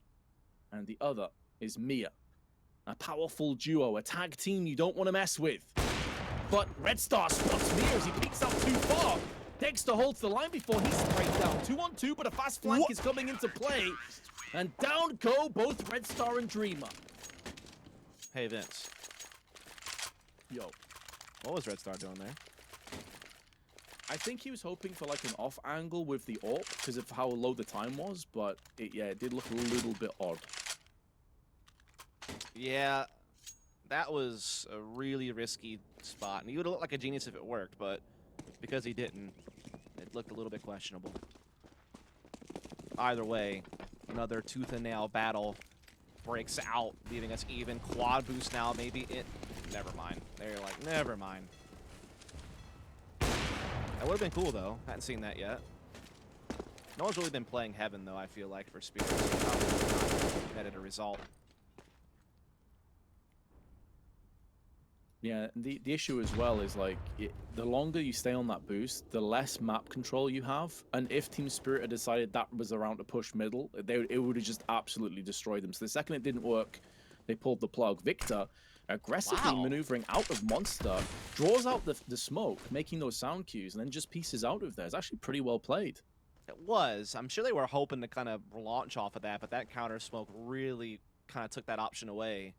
S2: and the other is Mia. A powerful duo, a tag team you don't want to mess with. But Red Star spots Mia as he peeks out too far. Dexter holds the line before he's sprayed down. 2-on-2, but a fast flank is coming into play. And down go both Red Star and Dreamer.
S1: Hey, Vince.
S2: Yo,
S1: What was Red Star doing there?
S2: I think he was hoping for like an off angle with the AWP because of how low the time was, but it did look a little bit odd.
S1: Yeah, that was a really risky spot. And he would have looked like a genius if it worked, but because he didn't, it looked a little bit questionable. Either way, another tooth and nail battle breaks out, leaving us even. Quad boost now, maybe it... Never mind. They're like, never mind. That would have been cool, though. Hadn't seen that yet. No one's really been playing Heaven, though, I feel like, for Spirit. So probably not netted a result.
S2: Yeah, the issue as well is like the longer you stay on that boost, the less map control you have. And if Team Spirit had decided that was the round to push middle, it would have just absolutely destroyed them. So the second it didn't work, they pulled the plug. Victor aggressively maneuvering out of Monster, draws out the smoke, making those sound cues, and then just pieces out of there. It's actually pretty well played.
S1: It was. I'm sure they were hoping to kind of launch off of that, but that counter smoke really kind of took that option away.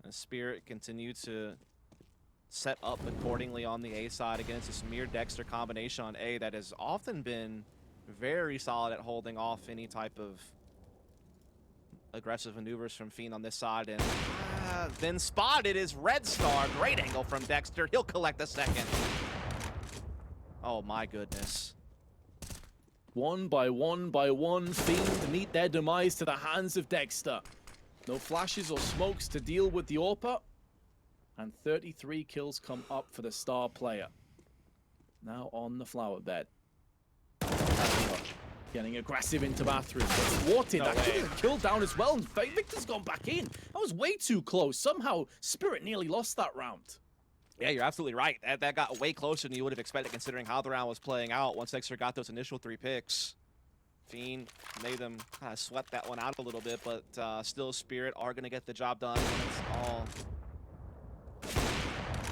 S1: And Spirit continue to set up accordingly on the A side against this Mir Dexter combination on A that has often been very solid at holding off any type of aggressive maneuvers from Fiend on this side. And then spotted is Red Star. Great angle from Dexter. He'll collect the second. Oh my goodness.
S2: One by one, Fiend meet their demise to the hands of Dexter. No flashes or smokes to deal with the AWPer. And 33 kills come up for the star player. Now on the flower bed. Getting aggressive into bathroom. Thwarted.
S1: No
S2: That
S1: way.
S2: could have killed down as well. And Victor's gone back in. That was way too close. Somehow, Spirit nearly lost that round.
S1: Yeah, you're absolutely right. That got way closer than you would have expected considering how the round was playing out once Dexter got those initial 3 picks. Fiend made them kind of sweat that one out a little bit, but still Spirit are going to get the job done when it's all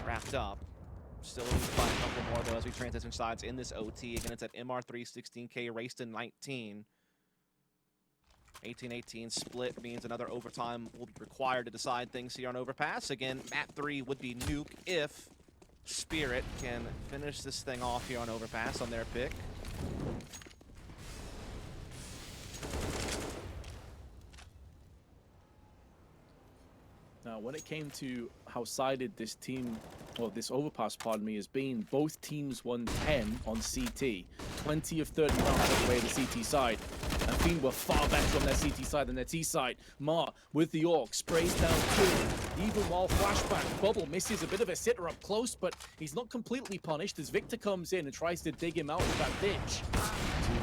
S1: wrapped up. Still need to find a couple more though as we transition sides in this OT. Again, it's at MR3 16K, race to 19. 18-18 split means another overtime will be required to decide things here on Overpass. Again, map 3 would be Nuke if Spirit can finish this thing off here on Overpass on their pick.
S2: Now, when it came to how sided this team, or this Overpass, pardon me, has been, both teams won 10 on CT. 20 of 30 rounds all the way to the CT side. And Fiend were far better on their CT side than their T side. Mar, with the Orc, sprays down 2. Even while flashback, Bubble misses a bit of a sitter up close, but he's not completely punished as Victor comes in and tries to dig him out with that ditch.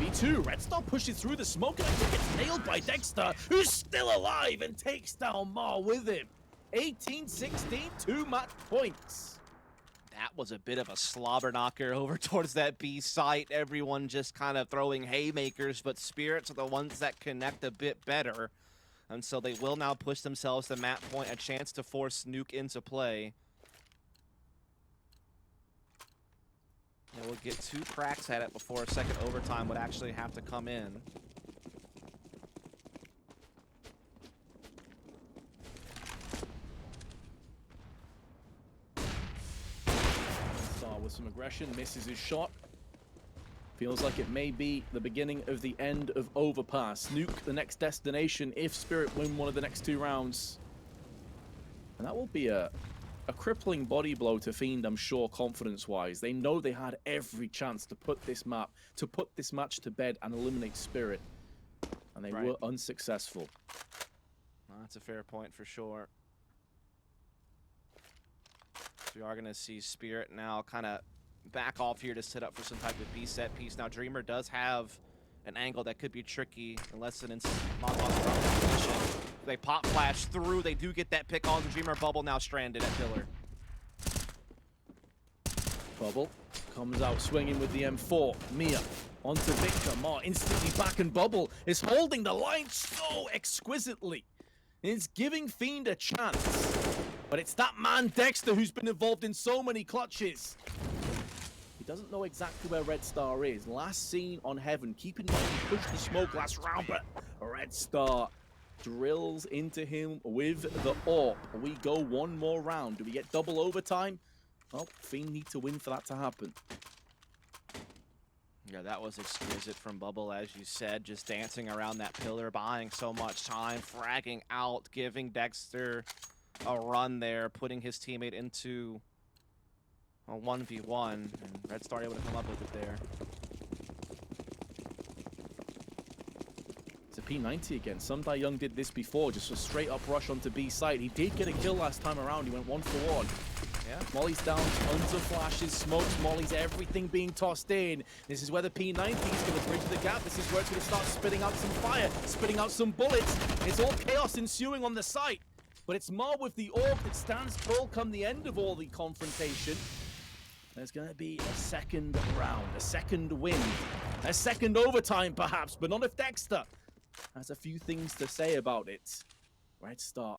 S2: 2v2, Red Star pushes through the smoke and I think it's nailed by Dexter, who's still alive and takes down Mar with him. 18-16, 2 match points.
S1: That was a bit of a slobber knocker over towards that B site. Everyone just kind of throwing haymakers, but Spirits are the ones that connect a bit better. And so they will now push themselves to map point, a chance to force Nuke into play. And we'll get 2 cracks at it before a second overtime would actually have to come in.
S2: With some aggression, misses his shot. Feels like it may be the beginning of the end of Overpass. Nuke the next destination if Spirit win one of the next 2 rounds. And that will be a crippling body blow to Fiend, I'm sure, confidence-wise. They know they had every chance to put this match to bed and eliminate Spirit. And they were unsuccessful.
S1: That's a fair point for sure. We are going to see Spirit now kind of back off here to set up for some type of B set piece. Now, Dreamer does have an angle that could be tricky unless an position. They pop flash through. They do get that pick on the Dreamer. Bubble now stranded at pillar.
S2: Bubble comes out swinging with the M4. Mia onto Victor. Mar instantly back, and Bubble is holding the line so exquisitely. It's giving Fiend a chance. But it's that man Dexter who's been involved in so many clutches. He doesn't know exactly where Red Star is. Last seen on Heaven. Keep in mind he pushed the smoke last round, but Red Star drills into him with the AWP. We go one more round. Do we get double overtime? Well, Fiend need to win for that to happen.
S1: Yeah, that was exquisite from Bubble, as you said, just dancing around that pillar, buying so much time, fragging out, giving Dexter a run there, putting his teammate into a 1v1, and Red Star able to come up with it there.
S2: It's a P90 again. Sundai Young did this before, just a straight up rush onto B site. He did get a kill last time around. He went 1 for 1.
S1: Yeah.
S2: Molly's down, tons of flashes, smokes, Molly's, everything being tossed in. This is where the P90 is going to bridge the gap. This is where it's going to start spitting out some fire, spitting out some bullets. It's all chaos ensuing on the site. But it's Mar with the AWP that stands tall come the end of all the confrontation. There's going to be a second round, a second win, a second overtime perhaps, but not if Dexter has a few things to say about it. Red Star